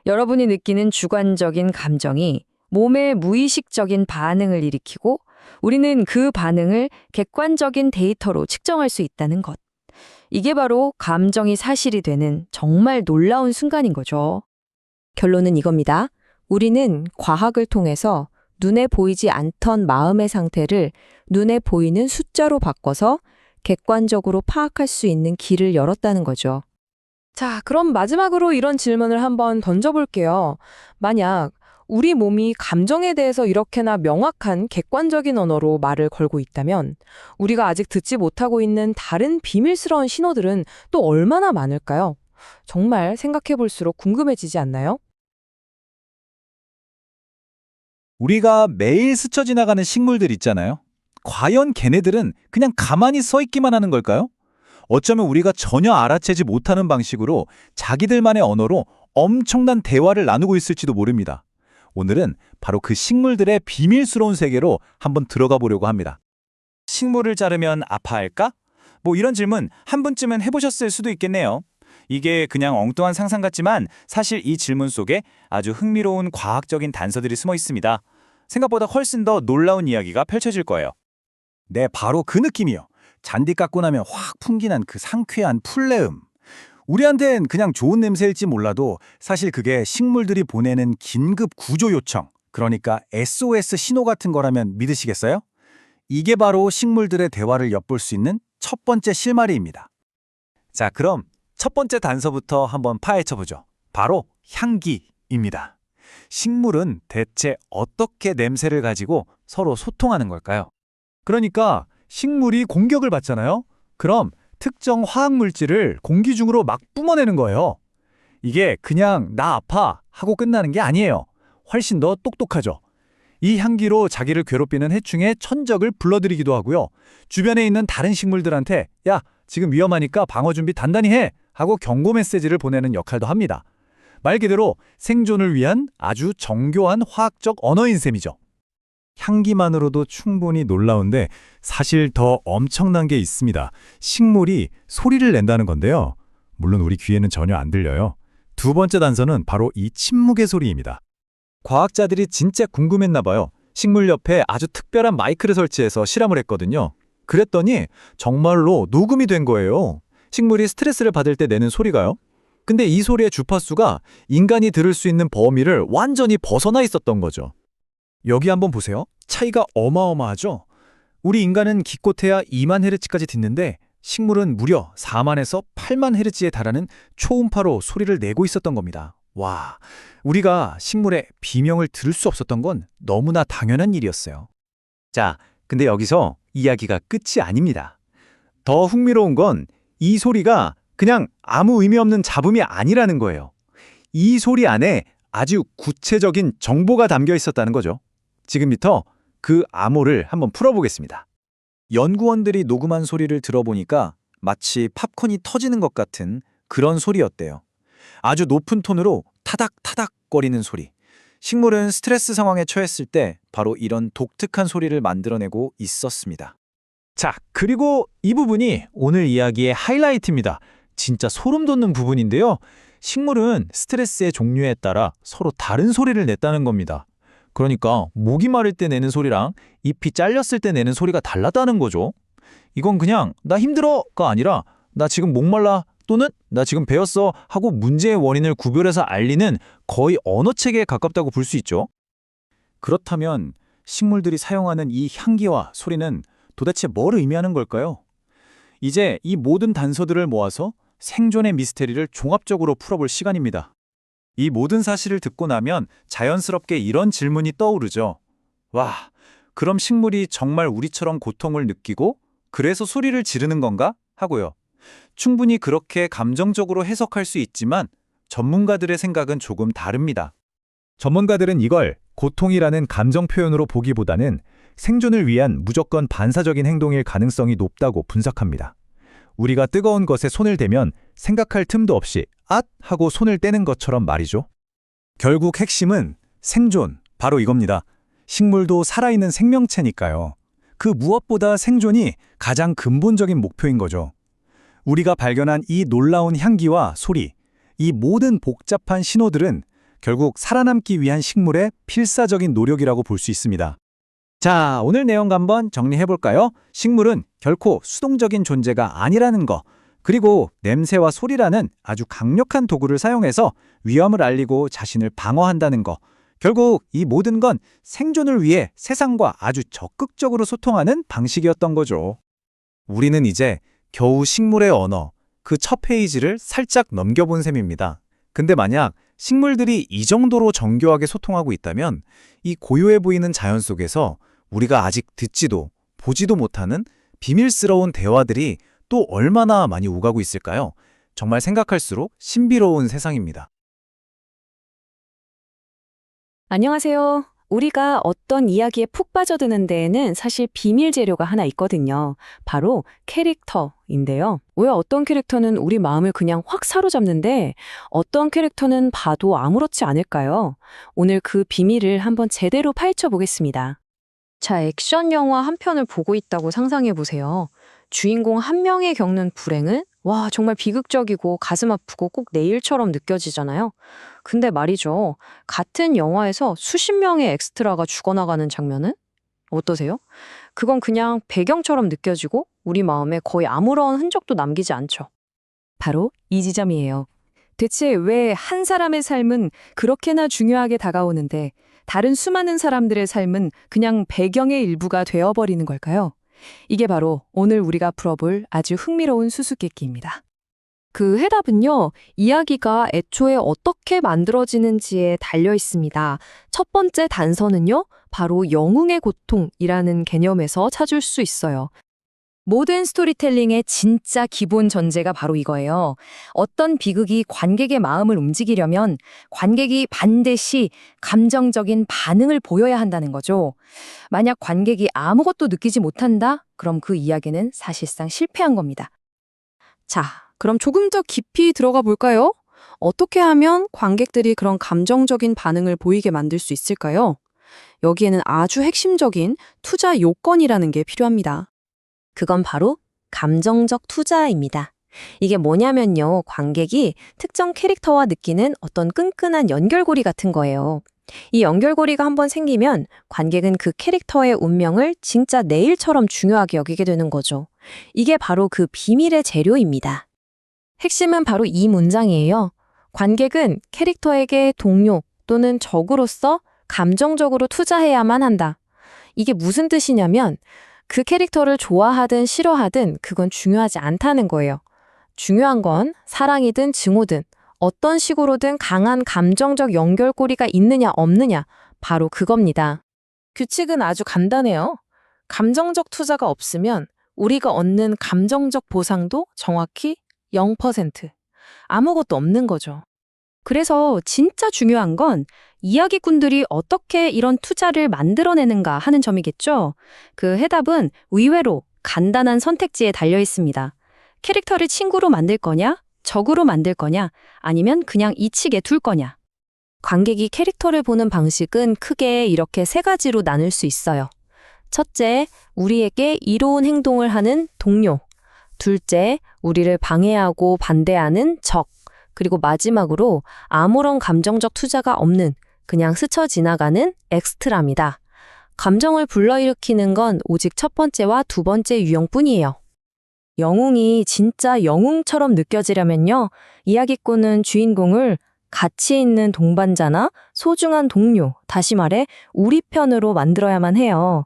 여러분이 느끼는 주관적인 감정이 몸의 무의식적인 반응을 일으키고 우리는 그 반응을 객관적인 데이터로 측정할 수 있다는 것. 이게 바로 감정이 사실이 되는 정말 놀라운 순간인 거죠. 결론은 이겁니다. 우리는 과학을 통해서 눈에 보이지 않던 마음의 상태를 눈에 보이는 숫자로 바꿔서 객관적으로 파악할 수 있는 길을 열었다는 거죠. 자, 그럼 마지막으로 이런 질문을 한번 던져볼게요. 만약 우리 몸이 감정에 대해서 이렇게나 명확한 객관적인 언어로 말을 걸고 있다면 우리가 아직 듣지 못하고 있는 다른 비밀스러운 신호들은 또 얼마나 많을까요? 정말 생각해 볼수록 궁금해지지 않나요? 우리가 매일 스쳐 지나가는 식물들 있잖아요. 과연 걔네들은 그냥 가만히 서 있기만 하는 걸까요? 어쩌면 우리가 전혀 알아채지 못하는 방식으로 자기들만의 언어로 엄청난 대화를 나누고 있을지도 모릅니다. 오늘은 바로 그 식물들의 비밀스러운 세계로 한번 들어가 보려고 합니다. 식물을 자르면 아파할까? 뭐 이런 질문 한 번쯤은 해보셨을 수도 있겠네요. 이게 그냥 엉뚱한 상상 같지만 사실 이 질문 속에 아주 흥미로운 과학적인 단서들이 숨어 있습니다. 생각보다 훨씬 더 놀라운 이야기가 펼쳐질 거예요. 네, 바로 그 느낌이요. 잔디 깎고 나면 확 풍기는 그 상쾌한 풀내음. 우리한텐 그냥 좋은 냄새일지 몰라도 사실 그게 식물들이 보내는 긴급 구조 요청, 그러니까 SOS 신호 같은 거라면 믿으시겠어요? 이게 바로 식물들의 대화를 엿볼 수 있는 첫 번째 실마리입니다. 자, 그럼 첫 번째 단서부터 한번 파헤쳐보죠. 바로 향기입니다. 식물은 대체 어떻게 냄새를 가지고 서로 소통하는 걸까요? 그러니까 식물이 공격을 받잖아요. 그럼 특정 화학물질을 공기 중으로 막 뿜어내는 거예요. 이게 그냥 나 아파 하고 끝나는 게 아니에요. 훨씬 더 똑똑하죠. 이 향기로 자기를 괴롭히는 해충의 천적을 불러들이기도 하고요. 주변에 있는 다른 식물들한테 야, 지금 위험하니까 방어 준비 단단히 해! 하고 경고 메시지를 보내는 역할도 합니다. 말 그대로 생존을 위한 아주 정교한 화학적 언어인 셈이죠. 향기만으로도 충분히 놀라운데 사실 더 엄청난 게 있습니다. 식물이 소리를 낸다는 건데요. 물론 우리 귀에는 전혀 안 들려요. 두 번째 단서는 바로 이 침묵의 소리입니다. 과학자들이 진짜 궁금했나 봐요. 식물 옆에 아주 특별한 마이크를 설치해서 실험을 했거든요. 그랬더니 정말로 녹음이 된 거예요. 식물이 스트레스를 받을 때 내는 소리가요. 근데 이 소리의 주파수가 인간이 들을 수 있는 범위를 완전히 벗어나 있었던 거죠. 여기 한번 보세요. 차이가 어마어마하죠? 우리 인간은 기껏해야 2만 헤르츠까지 듣는데 식물은 무려 4만에서 8만 헤르츠에 달하는 초음파로 소리를 내고 있었던 겁니다. 와, 우리가 식물의 비명을 들을 수 없었던 건 너무나 당연한 일이었어요. 자, 근데 여기서 이야기가 끝이 아닙니다. 더 흥미로운 건 이 소리가 그냥 아무 의미 없는 잡음이 아니라는 거예요. 이 소리 안에 아주 구체적인 정보가 담겨 있었다는 거죠. 지금부터 그 암호를 한번 풀어보겠습니다. 연구원들이 녹음한 소리를 들어보니까 마치 팝콘이 터지는 것 같은 그런 소리였대요. 아주 높은 톤으로 타닥타닥 거리는 소리. 식물은 스트레스 상황에 처했을 때 바로 이런 독특한 소리를 만들어내고 있었습니다. 자, 그리고 이 부분이 오늘 이야기의 하이라이트입니다. 진짜 소름 돋는 부분인데요. 식물은 스트레스의 종류에 따라 서로 다른 소리를 냈다는 겁니다. 그러니까 목이 마를 때 내는 소리랑 잎이 잘렸을 때 내는 소리가 달랐다는 거죠. 이건 그냥 나 힘들어가 아니라 나 지금 목말라 또는 나 지금 베었어 하고 문제의 원인을 구별해서 알리는 거의 언어체계에 가깝다고 볼 수 있죠. 그렇다면 식물들이 사용하는 이 향기와 소리는 도대체 뭘 의미하는 걸까요? 이제 이 모든 단서들을 모아서 생존의 미스테리를 종합적으로 풀어볼 시간입니다. 이 모든 사실을 듣고 나면 자연스럽게 이런 질문이 떠오르죠. 와, 그럼 식물이 정말 우리처럼 고통을 느끼고 그래서 소리를 지르는 건가? 하고요. 충분히 그렇게 감정적으로 해석할 수 있지만 전문가들의 생각은 조금 다릅니다. 전문가들은 이걸 고통이라는 감정 표현으로 보기보다는 생존을 위한 무조건 반사적인 행동일 가능성이 높다고 분석합니다. 우리가 뜨거운 것에 손을 대면 생각할 틈도 없이 앗! 하고 손을 떼는 것처럼 말이죠. 결국 핵심은 생존, 바로 이겁니다. 식물도 살아있는 생명체니까요. 그 무엇보다 생존이 가장 근본적인 목표인 거죠. 우리가 발견한 이 놀라운 향기와 소리, 이 모든 복잡한 신호들은 결국 살아남기 위한 식물의 필사적인 노력이라고 볼 수 있습니다. 자, 오늘 내용 한번 정리해볼까요? 식물은 결코 수동적인 존재가 아니라는 거, 그리고 냄새와 소리라는 아주 강력한 도구를 사용해서 위험을 알리고 자신을 방어한다는 거, 결국 이 모든 건 생존을 위해 세상과 아주 적극적으로 소통하는 방식이었던 거죠. 우리는 이제 겨우 식물의 언어, 그 첫 페이지를 살짝 넘겨본 셈입니다. 근데 만약 식물들이 이 정도로 정교하게 소통하고 있다면 이 고요해 보이는 자연 속에서 우리가 아직 듣지도 보지도 못하는 비밀스러운 대화들이 또 얼마나 많이 오가고 있을까요? 정말 생각할수록 신비로운 세상입니다. 안녕하세요. 우리가 어떤 이야기에 푹 빠져드는 데에는 사실 비밀 재료가 하나 있거든요. 바로 캐릭터인데요. 왜 어떤 캐릭터는 우리 마음을 그냥 확 사로잡는데 어떤 캐릭터는 봐도 아무렇지 않을까요? 오늘 그 비밀을 한번 제대로 파헤쳐 보겠습니다. 자, 액션 영화 한 편을 보고 있다고 상상해 보세요. 주인공 한 명이 겪는 불행은 와, 정말 비극적이고 가슴 아프고 꼭 내 일처럼 느껴지잖아요. 근데 말이죠. 같은 영화에서 수십 명의 엑스트라가 죽어나가는 장면은 어떠세요? 그건 그냥 배경처럼 느껴지고 우리 마음에 거의 아무런 흔적도 남기지 않죠. 바로 이 지점이에요. 대체 왜 한 사람의 삶은 그렇게나 중요하게 다가오는데 다른 수많은 사람들의 삶은 그냥 배경의 일부가 되어버리는 걸까요? 이게 바로 오늘 우리가 풀어볼 아주 흥미로운 수수께끼입니다. 그 해답은요, 이야기가 애초에 어떻게 만들어지는지에 달려 있습니다. 첫 번째 단서는요, 바로 영웅의 고통이라는 개념에서 찾을 수 있어요. 모든 스토리텔링의 진짜 기본 전제가 바로 이거예요. 어떤 비극이 관객의 마음을 움직이려면 관객이 반드시 감정적인 반응을 보여야 한다는 거죠. 만약 관객이 아무것도 느끼지 못한다? 그럼 그 이야기는 사실상 실패한 겁니다. 자, 그럼 조금 더 깊이 들어가 볼까요? 어떻게 하면 관객들이 그런 감정적인 반응을 보이게 만들 수 있을까요? 여기에는 아주 핵심적인 투자 요건이라는 게 필요합니다. 그건 바로 감정적 투자입니다. 이게 뭐냐면요. 관객이 특정 캐릭터와 느끼는 어떤 끈끈한 연결고리 같은 거예요. 이 연결고리가 한번 생기면 관객은 그 캐릭터의 운명을 진짜 내 일처럼 중요하게 여기게 되는 거죠. 이게 바로 그 비밀의 재료입니다. 핵심은 바로 이 문장이에요. 관객은 캐릭터에게 동료 또는 적으로서 감정적으로 투자해야만 한다. 이게 무슨 뜻이냐면 그 캐릭터를 좋아하든 싫어하든 그건 중요하지 않다는 거예요. 중요한 건 사랑이든 증오든 어떤 식으로든 강한 감정적 연결고리가 있느냐 없느냐 바로 그겁니다. 규칙은 아주 간단해요. 감정적 투자가 없으면 우리가 얻는 감정적 보상도 정확히 0%. 아무것도 없는 거죠. 그래서 진짜 중요한 건 이야기꾼들이 어떻게 이런 투자를 만들어내는가 하는 점이겠죠. 그 해답은 의외로 간단한 선택지에 달려 있습니다. 캐릭터를 친구로 만들 거냐, 적으로 만들 거냐, 아니면 그냥 이치게 둘 거냐. 관객이 캐릭터를 보는 방식은 크게 이렇게 세 가지로 나눌 수 있어요. 첫째, 우리에게 이로운 행동을 하는 동료. 둘째, 우리를 방해하고 반대하는 적. 그리고 마지막으로 아무런 감정적 투자가 없는 그냥 스쳐 지나가는 엑스트라입니다. 감정을 불러일으키는 건 오직 첫 번째와 두 번째 유형뿐이에요. 영웅이 진짜 영웅처럼 느껴지려면요. 이야기꾼은 주인공을 가치 있는 동반자나 소중한 동료, 다시 말해 우리 편으로 만들어야만 해요.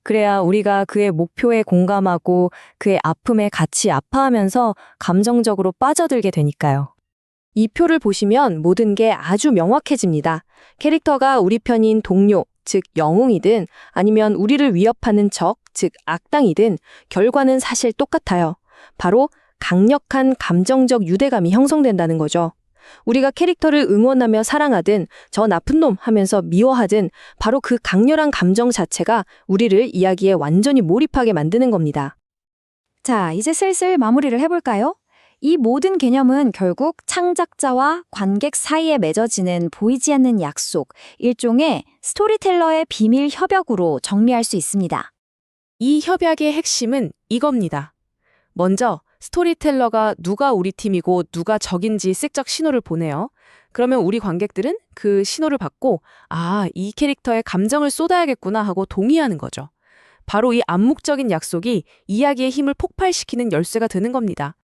그래야 우리가 그의 목표에 공감하고 그의 아픔에 같이 아파하면서 감정적으로 빠져들게 되니까요. 이 표를 보시면 모든 게 아주 명확해집니다. 캐릭터가 우리 편인 동료, 즉 영웅이든 아니면 우리를 위협하는 적, 즉 악당이든 결과는 사실 똑같아요. 바로 강력한 감정적 유대감이 형성된다는 거죠. 우리가 캐릭터를 응원하며 사랑하든 저 나쁜 놈 하면서 미워하든 바로 그 강렬한 감정 자체가 우리를 이야기에 완전히 몰입하게 만드는 겁니다. 자, 이제 슬슬 마무리를 해볼까요? 이 모든 개념은 결국 창작자와 관객 사이에 맺어지는 보이지 않는 약속, 일종의 스토리텔러의 비밀 협약으로 정리할 수 있습니다. 이 협약의 핵심은 이겁니다. 먼저 스토리텔러가 누가 우리 팀이고 누가 적인지 슬쩍 신호를 보내요. 그러면 우리 관객들은 그 신호를 받고 이 캐릭터에 감정을 쏟아야겠구나 하고 동의하는 거죠. 바로 이 암묵적인 약속이 이야기의 힘을 폭발시키는 열쇠가 되는 겁니다.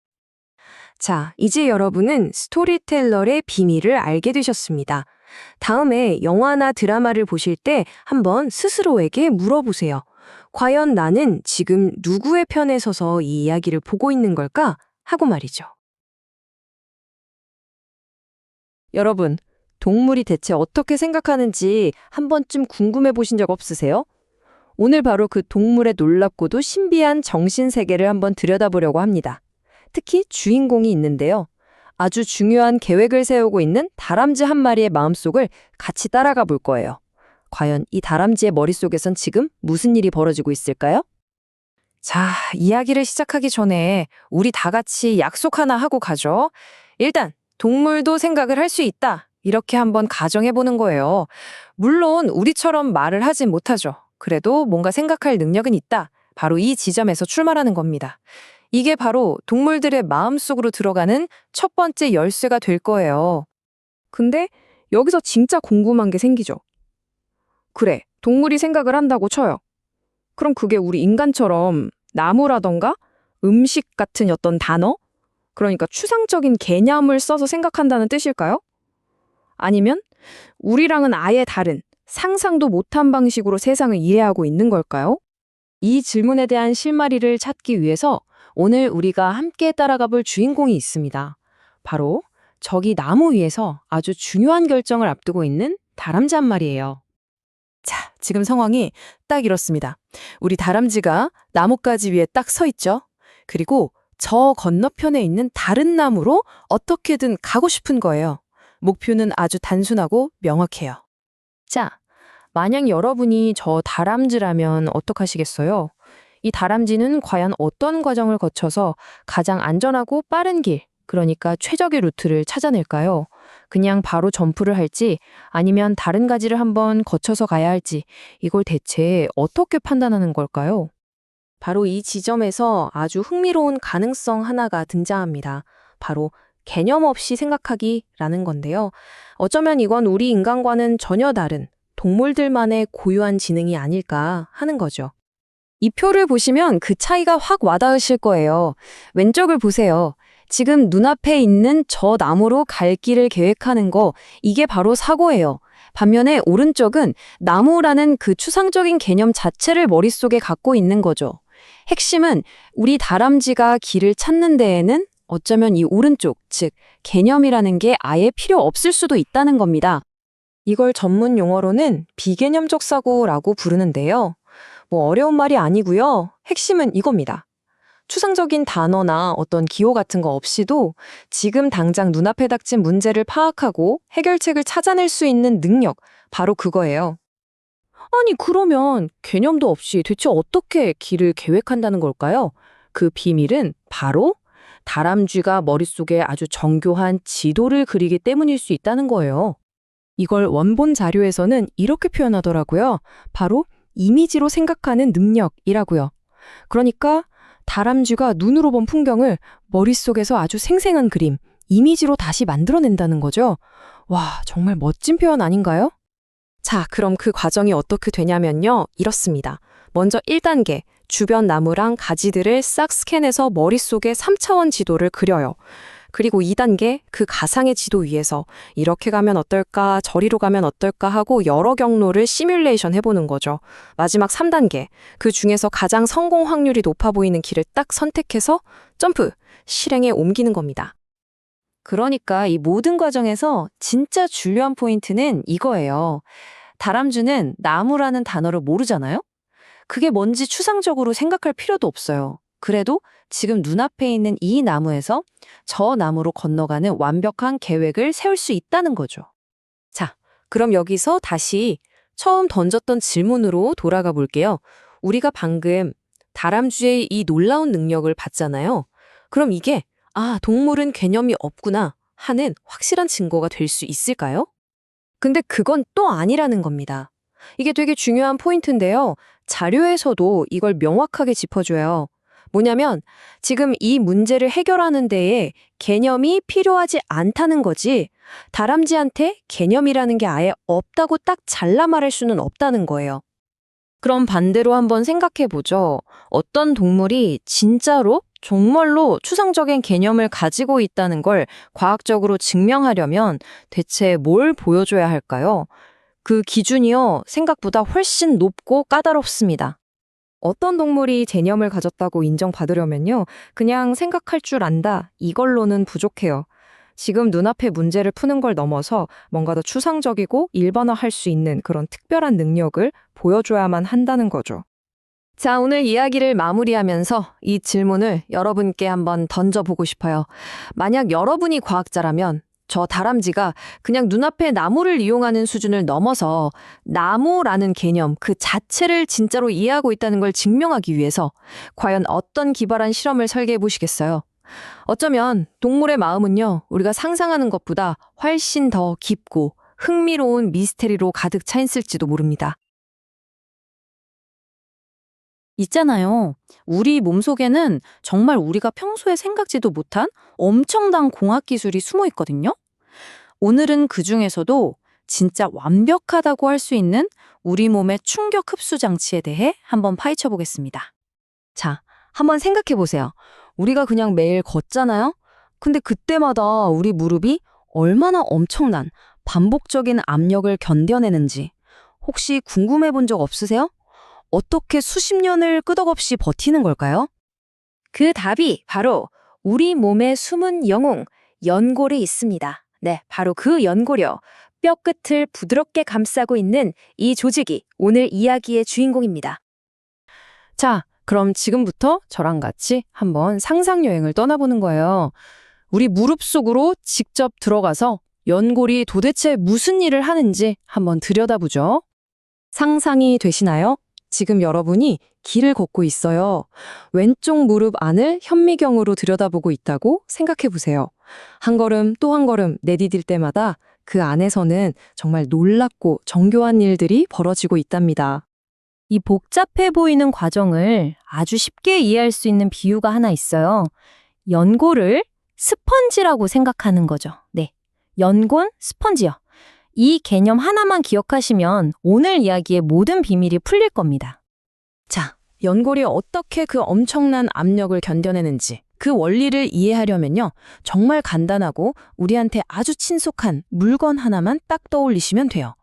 자, 이제 여러분은 스토리텔러의 비밀을 알게 되셨습니다. 다음에 영화나 드라마를 보실 때 한번 스스로에게 물어보세요. 과연 나는 지금 누구의 편에 서서 이 이야기를 보고 있는 걸까? 하고 말이죠. 여러분, 동물이 대체 어떻게 생각하는지 한 번쯤 궁금해 보신 적 없으세요? 오늘 바로 그 동물의 놀랍고도 신비한 정신세계를 한번 들여다보려고 합니다. 특히 주인공이 있는데요. 아주 중요한 계획을 세우고 있는 다람쥐 한 마리의 마음속을 같이 따라가 볼 거예요. 과연 이 다람쥐의 머릿속에선 지금 무슨 일이 벌어지고 있을까요? 자, 이야기를 시작하기 전에 우리 다 같이 약속 하나 하고 가죠. 일단 동물도 생각을 할 수 있다. 이렇게 한번 가정해 보는 거예요. 물론 우리처럼 말을 하진 못하죠. 그래도 뭔가 생각할 능력은 있다. 바로 이 지점에서 출발하는 겁니다. 이게 바로 동물들의 마음속으로 들어가는 첫 번째 열쇠가 될 거예요. 근데 여기서 진짜 궁금한 게 생기죠. 그래, 동물이 생각을 한다고 쳐요. 그럼 그게 우리 인간처럼 나무라던가 음식 같은 어떤 단어? 그러니까 추상적인 개념을 써서 생각한다는 뜻일까요? 아니면 우리랑은 아예 다른 상상도 못한 방식으로 세상을 이해하고 있는 걸까요? 이 질문에 대한 실마리를 찾기 위해서 오늘 우리가 함께 따라가 볼 주인공이 있습니다. 바로 저기 나무 위에서 아주 중요한 결정을 앞두고 있는 다람쥐 한 마리예요. 자, 지금 상황이 딱 이렇습니다. 우리 다람쥐가 나뭇가지 위에 딱 서 있죠. 그리고 저 건너편에 있는 다른 나무로 어떻게든 가고 싶은 거예요. 목표는 아주 단순하고 명확해요. 자, 만약 여러분이 저 다람쥐라면 어떡하시겠어요? 이 다람쥐는 과연 어떤 과정을 거쳐서 가장 안전하고 빠른 길, 그러니까 최적의 루트를 찾아낼까요? 그냥 바로 점프를 할지 아니면 다른 가지를 한번 거쳐서 가야 할지 이걸 대체 어떻게 판단하는 걸까요? 바로 이 지점에서 아주 흥미로운 가능성 하나가 등장합니다. 바로 개념 없이 생각하기라는 건데요. 어쩌면 이건 우리 인간과는 전혀 다른 동물들만의 고유한 지능이 아닐까 하는 거죠. 이 표를 보시면 그 차이가 확 와닿으실 거예요. 왼쪽을 보세요. 지금 눈앞에 있는 저 나무로 갈 길을 계획하는 거, 이게 바로 사고예요. 반면에 오른쪽은 나무라는 그 추상적인 개념 자체를 머릿속에 갖고 있는 거죠. 핵심은 우리 다람쥐가 길을 찾는 데에는 어쩌면 이 오른쪽, 즉 개념이라는 게 아예 필요 없을 수도 있다는 겁니다. 이걸 전문 용어로는 비개념적 사고라고 부르는데요. 어려운 말이 아니고요. 핵심은 이겁니다. 추상적인 단어나 어떤 기호 같은 거 없이도 지금 당장 눈앞에 닥친 문제를 파악하고 해결책을 찾아낼 수 있는 능력, 바로 그거예요. 아니, 그러면 개념도 없이 대체 어떻게 길을 계획한다는 걸까요? 그 비밀은 바로 다람쥐가 머릿속에 아주 정교한 지도를 그리기 때문일 수 있다는 거예요. 이걸 원본 자료에서는 이렇게 표현하더라고요. 바로 이미지로 생각하는 능력이라고요. 그러니까 다람쥐가 눈으로 본 풍경을 머릿속에서 아주 생생한 그림, 이미지로 다시 만들어낸다는 거죠. 와, 정말 멋진 표현 아닌가요? 자, 그럼 그 과정이 어떻게 되냐면요. 이렇습니다. 먼저 1단계, 주변 나무랑 가지들을 싹 스캔해서 머릿속에 3차원 지도를 그려요. 그리고 2단계, 그 가상의 지도 위에서 이렇게 가면 어떨까, 저리로 가면 어떨까 하고 여러 경로를 시뮬레이션 해보는 거죠. 마지막 3단계, 그 중에서 가장 성공 확률이 높아 보이는 길을 딱 선택해서 점프, 실행에 옮기는 겁니다. 그러니까 이 모든 과정에서 진짜 중요한 포인트는 이거예요. 다람쥐는 나무라는 단어를 모르잖아요? 그게 뭔지 추상적으로 생각할 필요도 없어요. 그래도 지금 눈앞에 있는 이 나무에서 저 나무로 건너가는 완벽한 계획을 세울 수 있다는 거죠. 자, 그럼 여기서 다시 처음 던졌던 질문으로 돌아가 볼게요. 우리가 방금 다람쥐의 이 놀라운 능력을 봤잖아요. 그럼 이게 동물은 개념이 없구나 하는 확실한 증거가 될 수 있을까요? 근데 그건 또 아니라는 겁니다. 이게 되게 중요한 포인트인데요. 자료에서도 이걸 명확하게 짚어줘요. 뭐냐면 지금 이 문제를 해결하는 데에 개념이 필요하지 않다는 거지, 다람쥐한테 개념이라는 게 아예 없다고 딱 잘라 말할 수는 없다는 거예요. 그럼 반대로 한번 생각해 보죠. 어떤 동물이 진짜로 정말로 추상적인 개념을 가지고 있다는 걸 과학적으로 증명하려면 대체 뭘 보여줘야 할까요? 그 기준이요, 생각보다 훨씬 높고 까다롭습니다. 어떤 동물이 개념을 가졌다고 인정받으려면요, 그냥 생각할 줄 안다, 이걸로는 부족해요. 지금 눈앞에 문제를 푸는 걸 넘어서 뭔가 더 추상적이고 일반화할 수 있는 그런 특별한 능력을 보여줘야만 한다는 거죠. 자, 오늘 이야기를 마무리하면서 이 질문을 여러분께 한번 던져보고 싶어요. 만약 여러분이 과학자라면 저 다람쥐가 그냥 눈앞에 나무를 이용하는 수준을 넘어서 나무라는 개념 그 자체를 진짜로 이해하고 있다는 걸 증명하기 위해서 과연 어떤 기발한 실험을 설계해 보시겠어요? 어쩌면 동물의 마음은요, 우리가 상상하는 것보다 훨씬 더 깊고 흥미로운 미스테리로 가득 차 있을지도 모릅니다. 있잖아요. 우리 몸속에는 정말 우리가 평소에 생각지도 못한 엄청난 공학 기술이 숨어 있거든요. 오늘은 그 중에서도 진짜 완벽하다고 할 수 있는 우리 몸의 충격 흡수 장치에 대해 한번 파헤쳐 보겠습니다. 자, 한번 생각해 보세요. 우리가 그냥 매일 걷잖아요? 근데 그때마다 우리 무릎이 얼마나 엄청난 반복적인 압력을 견뎌내는지 혹시 궁금해 본 적 없으세요? 어떻게 수십 년을 끄덕없이 버티는 걸까요? 그 답이 바로 우리 몸의 숨은 영웅, 연골에 있습니다. 네, 바로 그 연골이요. 뼈끝을 부드럽게 감싸고 있는 이 조직이 오늘 이야기의 주인공입니다. 자, 그럼 지금부터 저랑 같이 한번 상상여행을 떠나보는 거예요. 우리 무릎 속으로 직접 들어가서 연골이 도대체 무슨 일을 하는지 한번 들여다보죠. 상상이 되시나요? 지금 여러분이 길을 걷고 있어요. 왼쪽 무릎 안을 현미경으로 들여다보고 있다고 생각해 보세요. 한 걸음 또 한 걸음 내디딜 때마다 그 안에서는 정말 놀랍고 정교한 일들이 벌어지고 있답니다. 이 복잡해 보이는 과정을 아주 쉽게 이해할 수 있는 비유가 하나 있어요. 연골을 스펀지라고 생각하는 거죠. 네. 연골, 스펀지요. 이 개념 하나만 기억하시면 오늘 이야기의 모든 비밀이 풀릴 겁니다. 자, 연골이 어떻게 그 엄청난 압력을 견뎌내는지 그 원리를 이해하려면요. 정말 간단하고 우리한테 아주 친숙한 물건 하나만 딱 떠올리시면 돼요.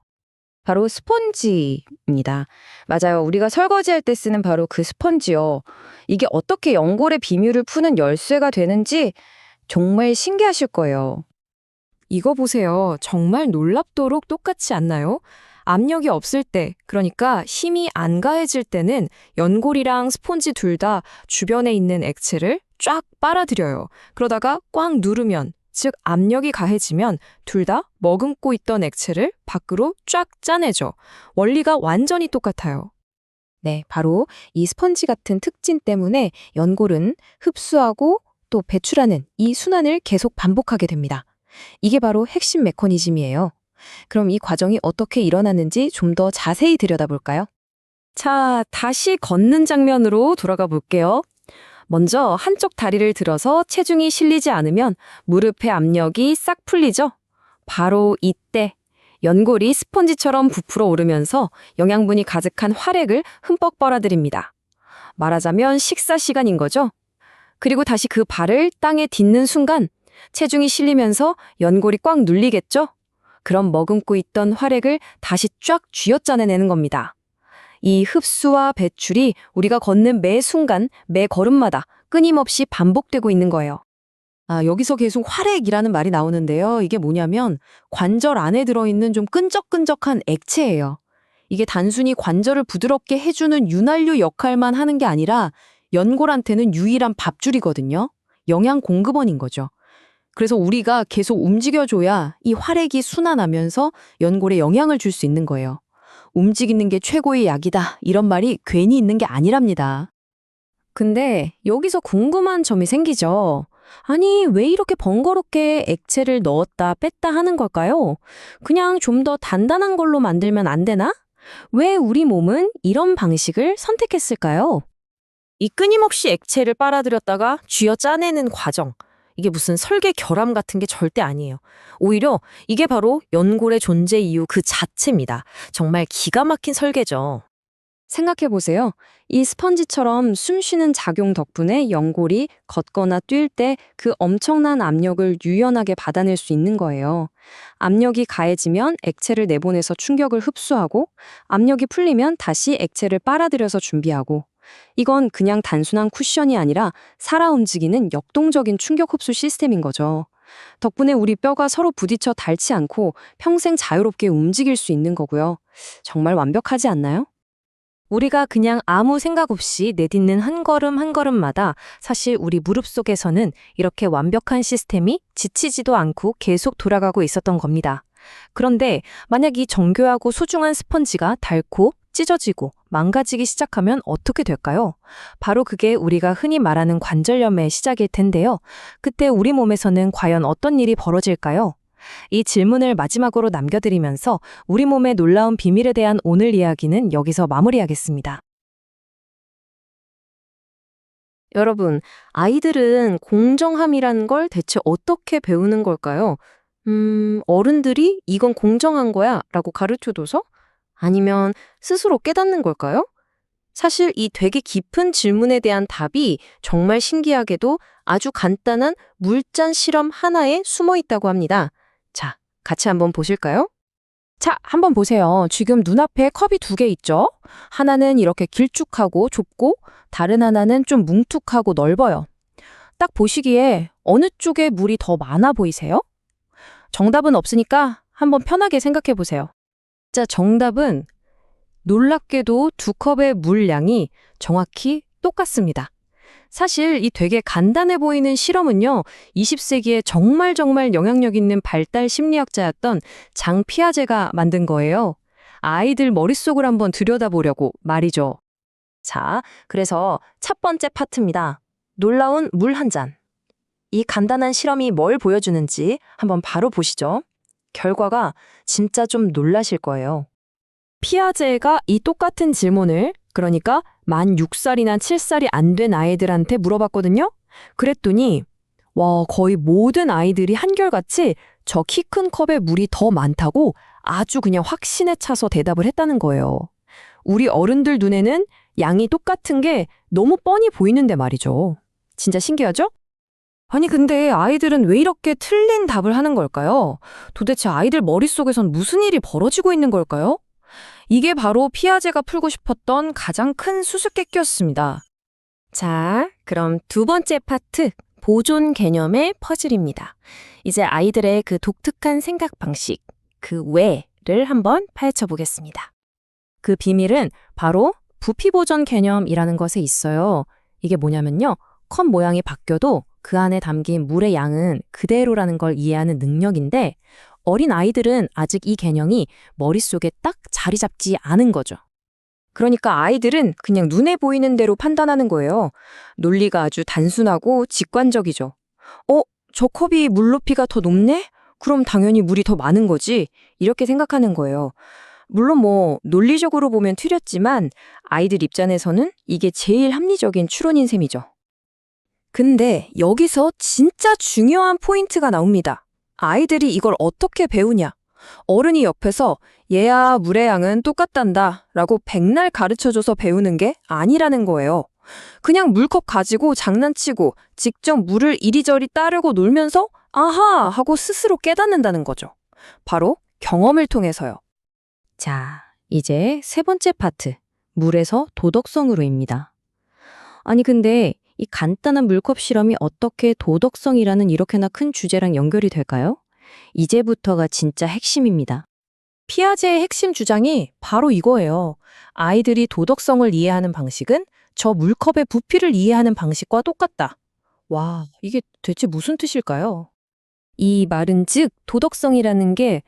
바로 스펀지입니다. 맞아요. 우리가 설거지할 때 쓰는 바로 그 스펀지요. 이게 어떻게 연골의 비밀을 푸는 열쇠가 되는지 정말 신기하실 거예요. 이거 보세요. 정말 놀랍도록 똑같지 않나요? 압력이 없을 때, 그러니까 힘이 안 가해질 때는 연골이랑 스폰지 둘 다 주변에 있는 액체를 쫙 빨아들여요. 그러다가 꽉 누르면, 즉 압력이 가해지면 둘 다 머금고 있던 액체를 밖으로 쫙 짜내죠. 원리가 완전히 똑같아요. 네, 바로 이 스펀지 같은 특징 때문에 연골은 흡수하고 또 배출하는 이 순환을 계속 반복하게 됩니다. 이게 바로 핵심 메커니즘이에요. 그럼 이 과정이 어떻게 일어나는지 좀 더 자세히 들여다볼까요? 자, 다시 걷는 장면으로 돌아가 볼게요. 먼저 한쪽 다리를 들어서 체중이 실리지 않으면 무릎의 압력이 싹 풀리죠? 바로 이때 연골이 스펀지처럼 부풀어 오르면서 영양분이 가득한 활액을 흠뻑 빨아들입니다. 말하자면 식사 시간인 거죠? 그리고 다시 그 발을 땅에 딛는 순간 체중이 실리면서 연골이 꽉 눌리겠죠? 그럼 머금고 있던 활액을 다시 쫙 쥐어짜내는 겁니다. 이 흡수와 배출이 우리가 걷는 매 순간, 매 걸음마다 끊임없이 반복되고 있는 거예요. 여기서 계속 활액이라는 말이 나오는데요. 이게 뭐냐면 관절 안에 들어있는 좀 끈적끈적한 액체예요. 이게 단순히 관절을 부드럽게 해주는 윤활유 역할만 하는 게 아니라 연골한테는 유일한 밥줄이거든요. 영양 공급원인 거죠. 그래서 우리가 계속 움직여줘야 이 활액이 순환하면서 연골에 영향을 줄 수 있는 거예요. 움직이는 게 최고의 약이다. 이런 말이 괜히 있는 게 아니랍니다. 근데 여기서 궁금한 점이 생기죠. 아니, 왜 이렇게 번거롭게 액체를 넣었다 뺐다 하는 걸까요? 그냥 좀 더 단단한 걸로 만들면 안 되나? 왜 우리 몸은 이런 방식을 선택했을까요? 이 끊임없이 액체를 빨아들였다가 쥐어 짜내는 과정. 이게 무슨 설계 결함 같은 게 절대 아니에요. 오히려 이게 바로 연골의 존재 이유 그 자체입니다. 정말 기가 막힌 설계죠. 생각해보세요. 이 스펀지처럼 숨쉬는 작용 덕분에 연골이 걷거나 뛸 때 그 엄청난 압력을 유연하게 받아낼 수 있는 거예요. 압력이 가해지면 액체를 내보내서 충격을 흡수하고 압력이 풀리면 다시 액체를 빨아들여서 준비하고 이건 그냥 단순한 쿠션이 아니라 살아 움직이는 역동적인 충격 흡수 시스템인 거죠. 덕분에 우리 뼈가 서로 부딪혀 닳지 않고 평생 자유롭게 움직일 수 있는 거고요. 정말 완벽하지 않나요? 우리가 그냥 아무 생각 없이 내딛는 한 걸음 한 걸음마다 사실 우리 무릎 속에서는 이렇게 완벽한 시스템이 지치지도 않고 계속 돌아가고 있었던 겁니다. 그런데 만약 이 정교하고 소중한 스펀지가 닳고 찢어지고 망가지기 시작하면 어떻게 될까요? 바로 그게 우리가 흔히 말하는 관절염의 시작일 텐데요. 그때 우리 몸에서는 과연 어떤 일이 벌어질까요? 이 질문을 마지막으로 남겨드리면서 우리 몸의 놀라운 비밀에 대한 오늘 이야기는 여기서 마무리하겠습니다. 여러분, 아이들은 공정함이라는 걸 대체 어떻게 배우는 걸까요? 어른들이 이건 공정한 거야 라고 가르쳐줘서? 아니면 스스로 깨닫는 걸까요? 사실 이 되게 깊은 질문에 대한 답이 정말 신기하게도 아주 간단한 물잔 실험 하나에 숨어 있다고 합니다. 자, 같이 한번 보실까요? 자, 한번 보세요. 지금 눈앞에 컵이 2개 있죠? 하나는 이렇게 길쭉하고 좁고 다른 하나는 좀 뭉툭하고 넓어요. 딱 보시기에 어느 쪽에 물이 더 많아 보이세요? 정답은 없으니까 한번 편하게 생각해 보세요. 자, 정답은 놀랍게도 2컵의 물량이 정확히 똑같습니다. 사실 이 되게 간단해 보이는 실험은요, 20세기에 정말 영향력 있는 발달 심리학자였던 장 피아제가 만든 거예요. 아이들 머릿속을 한번 들여다보려고 말이죠. 자, 그래서 첫 번째 파트입니다. 놀라운 물 한 잔. 이 간단한 실험이 뭘 보여주는지 한번 바로 보시죠. 결과가 진짜 좀 놀라실 거예요. 피아제가 이 똑같은 질문을 그러니까 만 6살이나 7살이 안 된 아이들한테 물어봤거든요. 그랬더니 와, 거의 모든 아이들이 한결같이 저 키 큰 컵에 물이 더 많다고 아주 그냥 확신에 차서 대답을 했다는 거예요. 우리 어른들 눈에는 양이 똑같은 게 너무 뻔히 보이는데 말이죠. 진짜 신기하죠? 아니 근데 아이들은 왜 이렇게 틀린 답을 하는 걸까요? 도대체 아이들 머릿속에선 무슨 일이 벌어지고 있는 걸까요? 이게 바로 피아제가 풀고 싶었던 가장 큰 수수께끼였습니다. 자, 그럼 두 번째 파트, 보존 개념의 퍼즐입니다. 이제 아이들의 그 독특한 생각 방식, 그 왜를 한번 파헤쳐 보겠습니다. 그 비밀은 바로 부피 보존 개념이라는 것에 있어요. 이게 뭐냐면요. 컵 모양이 바뀌어도 그 안에 담긴 물의 양은 그대로라는 걸 이해하는 능력인데 어린 아이들은 아직 이 개념이 머릿속에 딱 자리 잡지 않은 거죠. 그러니까 아이들은 그냥 눈에 보이는 대로 판단하는 거예요. 논리가 아주 단순하고 직관적이죠. 저 컵이 물 높이가 더 높네? 그럼 당연히 물이 더 많은 거지. 이렇게 생각하는 거예요. 물론 논리적으로 보면 틀렸지만 아이들 입장에서는 이게 제일 합리적인 추론인 셈이죠. 근데 여기서 진짜 중요한 포인트가 나옵니다. 아이들이 이걸 어떻게 배우냐? 어른이 옆에서 얘야 물의 양은 똑같단다 라고 백날 가르쳐줘서 배우는 게 아니라는 거예요. 그냥 물컵 가지고 장난치고 직접 물을 이리저리 따르고 놀면서 아하 하고 스스로 깨닫는다는 거죠. 바로 경험을 통해서요. 자, 이제 세 번째 파트, 물에서 도덕성으로입니다. 아니 근데 이 간단한 물컵 실험이 어떻게 도덕성이라는 이렇게나 큰 주제랑 연결이 될까요? 이제부터가 진짜 핵심입니다. 피아제의 핵심 주장이 바로 이거예요. 아이들이 도덕성을 이해하는 방식은 저 물컵의 부피를 이해하는 방식과 똑같다. 와, 이게 대체 무슨 뜻일까요? 이 말은 즉 도덕성이라는 게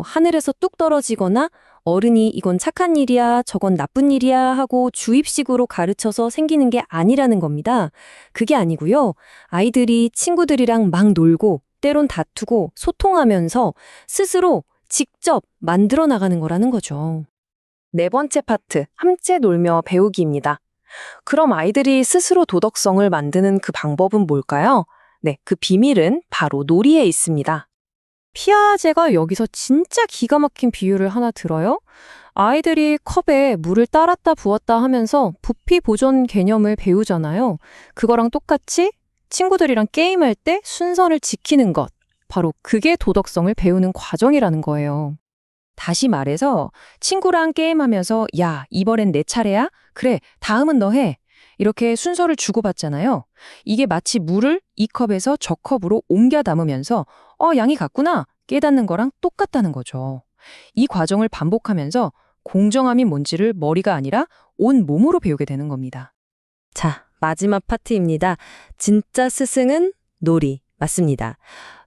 하늘에서 뚝 떨어지거나 어른이 이건 착한 일이야, 저건 나쁜 일이야 하고 주입식으로 가르쳐서 생기는 게 아니라는 겁니다. 그게 아니고요. 아이들이 친구들이랑 막 놀고 때론 다투고 소통하면서 스스로 직접 만들어 나가는 거라는 거죠. 네 번째 파트, 함께 놀며 배우기입니다. 그럼 아이들이 스스로 도덕성을 만드는 그 방법은 뭘까요? 네, 그 비밀은 바로 놀이에 있습니다. 피아제가 여기서 진짜 기가 막힌 비유를 하나 들어요. 아이들이 컵에 물을 따랐다 부었다 하면서 부피 보존 개념을 배우잖아요. 그거랑 똑같이 친구들이랑 게임할 때 순서를 지키는 것. 바로 그게 도덕성을 배우는 과정이라는 거예요. 다시 말해서 친구랑 게임하면서 야, 이번엔 내 차례야? 그래, 다음은 너 해. 이렇게 순서를 주고받잖아요. 이게 마치 물을 이 컵에서 저 컵으로 옮겨 담으면서 양이 같구나 깨닫는 거랑 똑같다는 거죠. 이 과정을 반복하면서 공정함이 뭔지를 머리가 아니라 온 몸으로 배우게 되는 겁니다. 자, 마지막 파트입니다. 진짜 스승은 놀이. 맞습니다.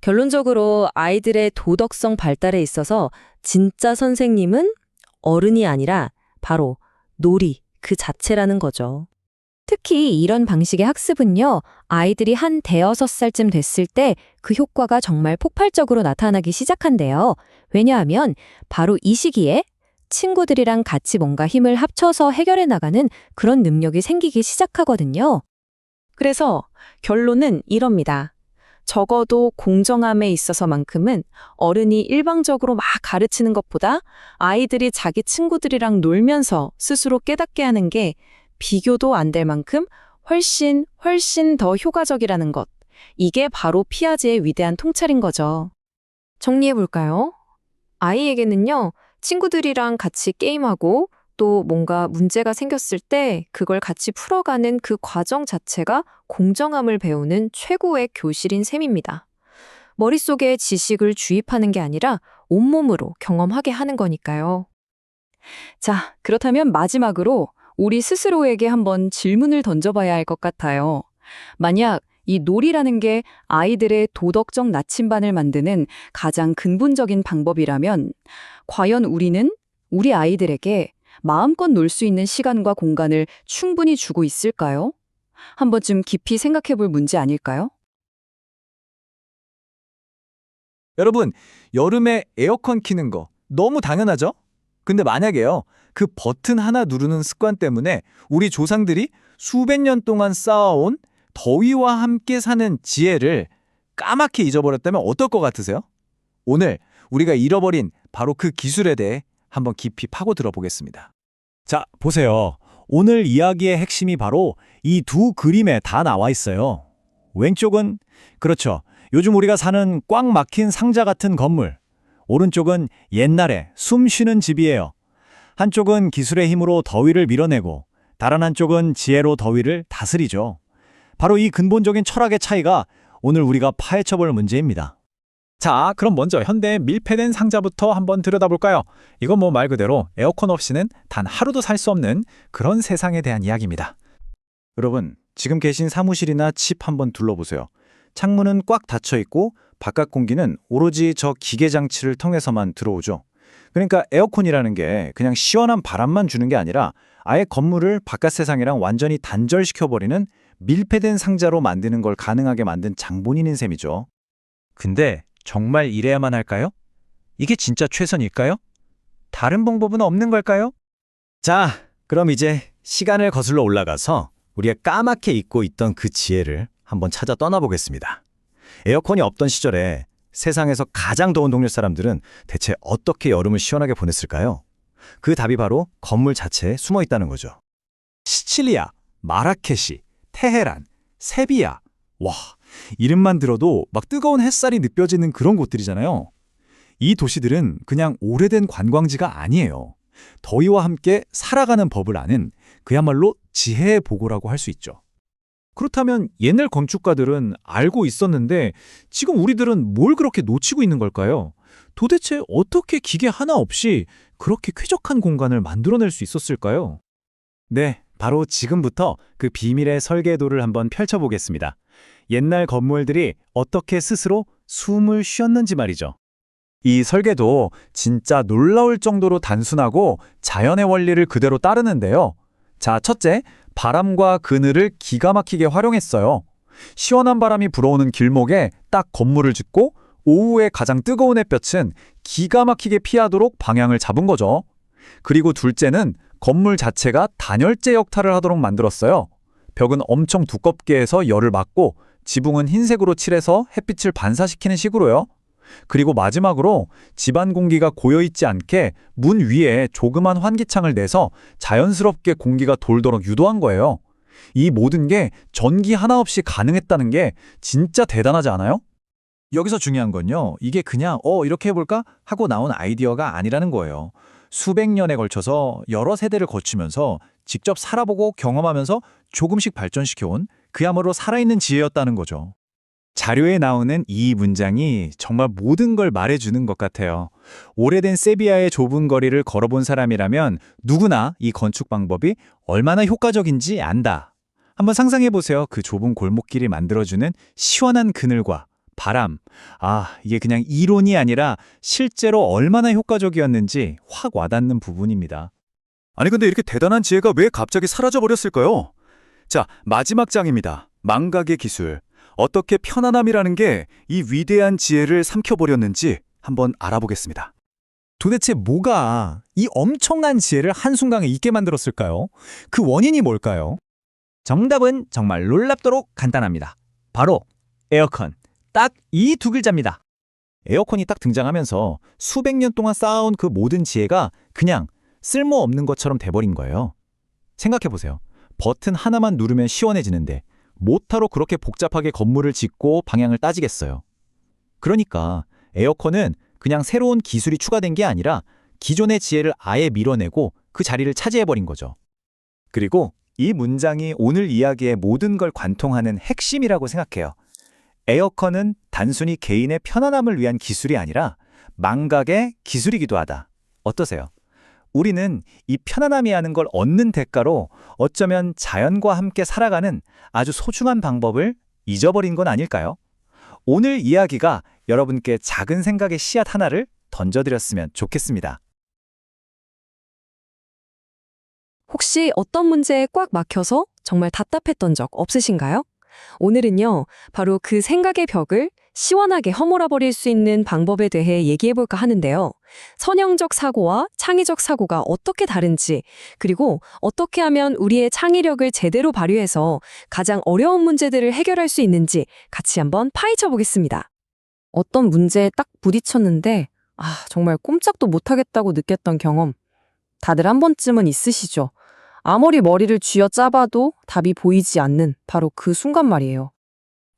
결론적으로 아이들의 도덕성 발달에 있어서 진짜 선생님은 어른이 아니라 바로 놀이 그 자체라는 거죠. 특히 이런 방식의 학습은요, 아이들이 한 5-6살쯤 됐을 때 그 효과가 정말 폭발적으로 나타나기 시작한대요. 왜냐하면 바로 이 시기에 친구들이랑 같이 뭔가 힘을 합쳐서 해결해 나가는 그런 능력이 생기기 시작하거든요. 그래서 결론은 이럽니다. 적어도 공정함에 있어서만큼은 어른이 일방적으로 막 가르치는 것보다 아이들이 자기 친구들이랑 놀면서 스스로 깨닫게 하는 게 비교도 안 될 만큼 훨씬 더 효과적이라는 것. 이게 바로 피아제의 위대한 통찰인 거죠. 정리해볼까요? 아이에게는요, 친구들이랑 같이 게임하고 또 뭔가 문제가 생겼을 때 그걸 같이 풀어가는 그 과정 자체가 공정함을 배우는 최고의 교실인 셈입니다. 머릿속에 지식을 주입하는 게 아니라 온몸으로 경험하게 하는 거니까요. 자, 그렇다면 마지막으로 우리 스스로에게 한번 질문을 던져봐야 할 것 같아요. 만약 이 놀이라는 게 아이들의 도덕적 나침반을 만드는 가장 근본적인 방법이라면 과연 우리는 우리 아이들에게 마음껏 놀 수 있는 시간과 공간을 충분히 주고 있을까요? 한 번쯤 깊이 생각해 볼 문제 아닐까요? 여러분, 여름에 에어컨 키는 거 너무 당연하죠? 근데 만약에요, 그 버튼 하나 누르는 습관 때문에 우리 조상들이 수백 년 동안 쌓아온 더위와 함께 사는 지혜를 까맣게 잊어버렸다면 어떨 것 같으세요? 오늘 우리가 잃어버린 바로 그 기술에 대해 한번 깊이 파고들어 보겠습니다. 자, 보세요. 오늘 이야기의 핵심이 바로 이 두 그림에 다 나와 있어요. 왼쪽은 그렇죠. 요즘 우리가 사는 꽉 막힌 상자 같은 건물. 오른쪽은 옛날에 숨 쉬는 집이에요. 한쪽은 기술의 힘으로 더위를 밀어내고 다른 한쪽은 지혜로 더위를 다스리죠. 바로 이 근본적인 철학의 차이가 오늘 우리가 파헤쳐볼 문제입니다. 자, 그럼 먼저 현대의 밀폐된 상자부터 한번 들여다볼까요? 이건 뭐 말 그대로 에어컨 없이는 단 하루도 살 수 없는 그런 세상에 대한 이야기입니다. 여러분, 지금 계신 사무실이나 집 한번 둘러보세요. 창문은 꽉 닫혀 있고 바깥 공기는 오로지 저 기계 장치를 통해서만 들어오죠. 그러니까 에어컨이라는 게 그냥 시원한 바람만 주는 게 아니라 아예 건물을 바깥 세상이랑 완전히 단절시켜버리는 밀폐된 상자로 만드는 걸 가능하게 만든 장본인인 셈이죠. 근데 정말 이래야만 할까요? 이게 진짜 최선일까요? 다른 방법은 없는 걸까요? 자, 그럼 이제 시간을 거슬러 올라가서 우리가 까맣게 잊고 있던 그 지혜를 한번 찾아 떠나보겠습니다. 에어컨이 없던 시절에 세상에서 가장 더운 동네 사람들은 대체 어떻게 여름을 시원하게 보냈을까요? 그 답이 바로 건물 자체에 숨어 있다는 거죠. 시칠리아, 마라케시, 테헤란, 세비야. 와, 이름만 들어도 막 뜨거운 햇살이 느껴지는 그런 곳들이잖아요. 이 도시들은 그냥 오래된 관광지가 아니에요. 더위와 함께 살아가는 법을 아는 그야말로 지혜의 보고라고 할 수 있죠. 그렇다면 옛날 건축가들은 알고 있었는데 지금 우리들은 뭘 그렇게 놓치고 있는 걸까요? 도대체 어떻게 기계 하나 없이 그렇게 쾌적한 공간을 만들어낼 수 있었을까요? 네, 바로 지금부터 그 비밀의 설계도를 한번 펼쳐보겠습니다. 옛날 건물들이 어떻게 스스로 숨을 쉬었는지 말이죠. 이 설계도 진짜 놀라울 정도로 단순하고 자연의 원리를 그대로 따르는데요. 자, 첫째, 바람과 그늘을 기가 막히게 활용했어요. 시원한 바람이 불어오는 길목에 딱 건물을 짓고 오후에 가장 뜨거운 햇볕은 기가 막히게 피하도록 방향을 잡은 거죠. 그리고 둘째는 건물 자체가 단열재 역할을 하도록 만들었어요. 벽은 엄청 두껍게 해서 열을 막고 지붕은 흰색으로 칠해서 햇빛을 반사시키는 식으로요. 그리고 마지막으로 집안 공기가 고여있지 않게 문 위에 조그만 환기창을 내서 자연스럽게 공기가 돌도록 유도한 거예요. 이 모든 게 전기 하나 없이 가능했다는 게 진짜 대단하지 않아요? 여기서 중요한 건요, 이게 그냥 이렇게 해볼까 하고 나온 아이디어가 아니라는 거예요. 수백 년에 걸쳐서 여러 세대를 거치면서 직접 살아보고 경험하면서 조금씩 발전시켜온 그야말로 살아있는 지혜였다는 거죠. 자료에 나오는 이 문장이 정말 모든 걸 말해주는 것 같아요. 오래된 세비야의 좁은 거리를 걸어본 사람이라면 누구나 이 건축 방법이 얼마나 효과적인지 안다. 한번 상상해보세요. 그 좁은 골목길이 만들어주는 시원한 그늘과 바람. 이게 그냥 이론이 아니라 실제로 얼마나 효과적이었는지 확 와닿는 부분입니다. 아니 근데 이렇게 대단한 지혜가 왜 갑자기 사라져버렸을까요? 자, 마지막 장입니다. 망각의 기술. 어떻게 편안함이라는 게 이 위대한 지혜를 삼켜버렸는지 한번 알아보겠습니다. 도대체 뭐가 이 엄청난 지혜를 한순간에 잊게 만들었을까요? 그 원인이 뭘까요? 정답은 정말 놀랍도록 간단합니다. 바로 에어컨. 딱 이 두 글자입니다. 에어컨이 딱 등장하면서 수백 년 동안 쌓아온 그 모든 지혜가 그냥 쓸모없는 것처럼 돼버린 거예요. 생각해보세요. 버튼 하나만 누르면 시원해지는데 모터로 그렇게 복잡하게 건물을 짓고 방향을 따지겠어요. 그러니까 에어컨은 그냥 새로운 기술이 추가된 게 아니라 기존의 지혜를 아예 밀어내고 그 자리를 차지해버린 거죠. 그리고 이 문장이 오늘 이야기의 모든 걸 관통하는 핵심이라고 생각해요. 에어컨은 단순히 개인의 편안함을 위한 기술이 아니라 망각의 기술이기도 하다. 어떠세요? 우리는 이 편안함이라는 걸 얻는 대가로 어쩌면 자연과 함께 살아가는 아주 소중한 방법을 잊어버린 건 아닐까요? 오늘 이야기가 여러분께 작은 생각의 씨앗 하나를 던져드렸으면 좋겠습니다. 혹시 어떤 문제에 꽉 막혀서 정말 답답했던 적 없으신가요? 오늘은요, 바로 그 생각의 벽을 시원하게 허물어 버릴 수 있는 방법에 대해 얘기해 볼까 하는데요. 선형적 사고와 창의적 사고가 어떻게 다른지, 그리고 어떻게 하면 우리의 창의력을 제대로 발휘해서 가장 어려운 문제들을 해결할 수 있는지 같이 한번 파헤쳐 보겠습니다. 어떤 문제에 딱 부딪혔는데, 정말 꼼짝도 못하겠다고 느꼈던 경험. 다들 한 번쯤은 있으시죠? 아무리 머리를 쥐어 짜봐도 답이 보이지 않는 바로 그 순간 말이에요.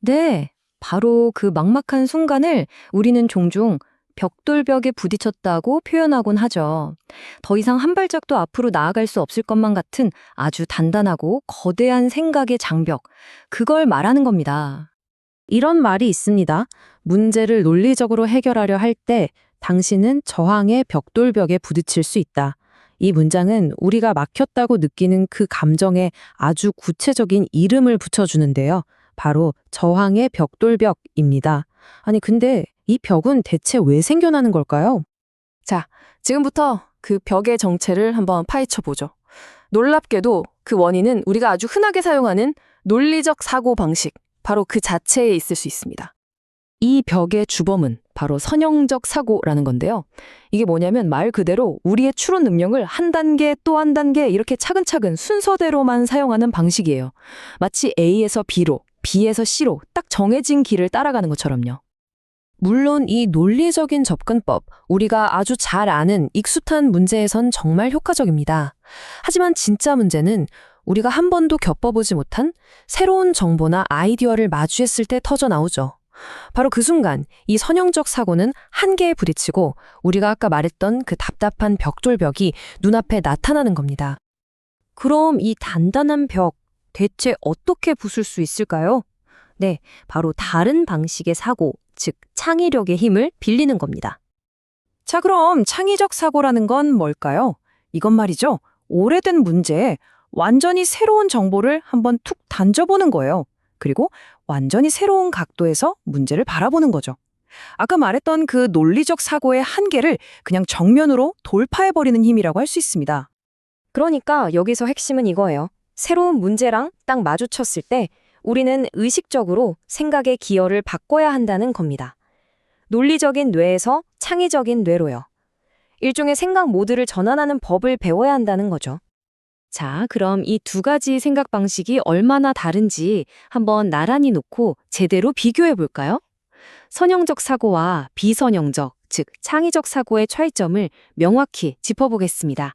네, 바로 그 막막한 순간을 우리는 종종 벽돌벽에 부딪혔다고 표현하곤 하죠. 더 이상 한 발짝도 앞으로 나아갈 수 없을 것만 같은 아주 단단하고 거대한 생각의 장벽, 그걸 말하는 겁니다. 이런 말이 있습니다. 문제를 논리적으로 해결하려 할 때 당신은 저항의 벽돌벽에 부딪힐 수 있다. 이 문장은 우리가 막혔다고 느끼는 그 감정에 아주 구체적인 이름을 붙여주는데요. 바로 저항의 벽돌벽입니다. 아니, 근데 이 벽은 대체 왜 생겨나는 걸까요? 자, 지금부터 그 벽의 정체를 한번 파헤쳐 보죠. 놀랍게도 그 원인은 우리가 아주 흔하게 사용하는 논리적 사고 방식, 바로 그 자체에 있을 수 있습니다. 이 벽의 주범은 바로 선형적 사고라는 건데요. 이게 뭐냐면 말 그대로 우리의 추론 능력을 한 단계 또 한 단계 이렇게 차근차근 순서대로만 사용하는 방식이에요. 마치 A에서 B로, B에서 C로 딱 정해진 길을 따라가는 것처럼요. 물론 이 논리적인 접근법, 우리가 아주 잘 아는 익숙한 문제에선 정말 효과적입니다. 하지만 진짜 문제는 우리가 한 번도 겪어보지 못한 새로운 정보나 아이디어를 마주했을 때 터져 나오죠. 바로 그 순간 이 선형적 사고는 한계에 부딪히고 우리가 아까 말했던 그 답답한 벽돌벽이 눈앞에 나타나는 겁니다. 그럼 이 단단한 벽, 대체 어떻게 부술 수 있을까요? 네, 바로 다른 방식의 사고, 즉 창의력의 힘을 빌리는 겁니다. 자, 그럼 창의적 사고라는 건 뭘까요? 이건 말이죠. 오래된 문제에 완전히 새로운 정보를 한번 툭 던져보는 거예요. 그리고 완전히 새로운 각도에서 문제를 바라보는 거죠. 아까 말했던 그 논리적 사고의 한계를 그냥 정면으로 돌파해버리는 힘이라고 할 수 있습니다. 그러니까 여기서 핵심은 이거예요. 새로운 문제랑 딱 마주쳤을 때 우리는 의식적으로 생각의 기여를 바꿔야 한다는 겁니다. 논리적인 뇌에서 창의적인 뇌로요. 일종의 생각 모드를 전환하는 법을 배워야 한다는 거죠. 자, 그럼 이 두 가지 생각 방식이 얼마나 다른지 한번 나란히 놓고 제대로 비교해 볼까요? 선형적 사고와 비선형적, 즉 창의적 사고의 차이점을 명확히 짚어보겠습니다.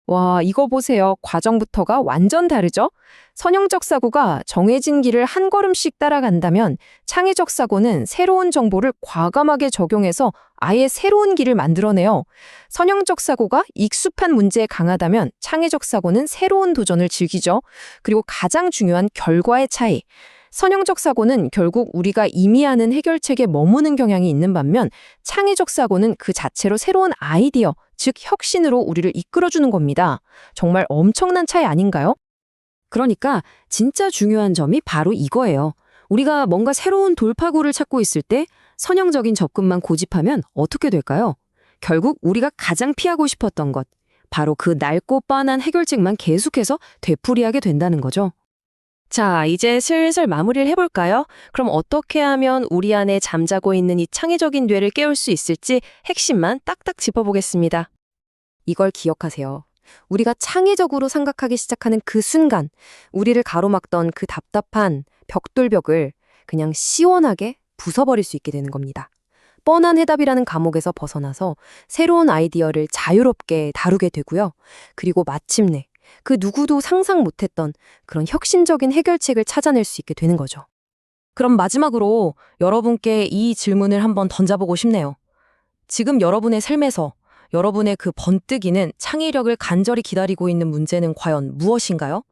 와, 이거 보세요. 과정부터가 완전 다르죠? 선형적 사고가 정해진 길을 한 걸음씩 따라간다면 창의적 사고는 새로운 정보를 과감하게 적용해서 아예 새로운 길을 만들어내요. 선형적 사고가 익숙한 문제에 강하다면 창의적 사고는 새로운 도전을 즐기죠. 그리고 가장 중요한 결과의 차이. 선형적 사고는 결국 우리가 이미 아는 해결책에 머무는 경향이 있는 반면 창의적 사고는 그 자체로 새로운 아이디어, 즉 혁신으로 우리를 이끌어주는 겁니다. 정말 엄청난 차이 아닌가요? 그러니까 진짜 중요한 점이 바로 이거예요. 우리가 뭔가 새로운 돌파구를 찾고 있을 때 선형적인 접근만 고집하면 어떻게 될까요? 결국 우리가 가장 피하고 싶었던 것, 바로 그 낡고 뻔한 해결책만 계속해서 되풀이하게 된다는 거죠. 자, 이제 슬슬 마무리를 해볼까요? 그럼 어떻게 하면 우리 안에 잠자고 있는 이 창의적인 뇌를 깨울 수 있을지 핵심만 딱딱 짚어보겠습니다. 이걸 기억하세요. 우리가 창의적으로 생각하기 시작하는 그 순간, 우리를 가로막던 그 답답한 벽돌벽을 그냥 시원하게 부숴버릴 수 있게 되는 겁니다. 뻔한 해답이라는 감옥에서 벗어나서 새로운 아이디어를 자유롭게 다루게 되고요. 그리고 마침내 그 누구도 상상 못했던 그런 혁신적인 해결책을 찾아낼 수 있게 되는 거죠. 그럼 마지막으로 여러분께 이 질문을 한번 던져보고 싶네요. 지금 여러분의 삶에서 여러분의 그 번뜩이는 창의력을 간절히 기다리고 있는 문제는 과연 무엇인가요?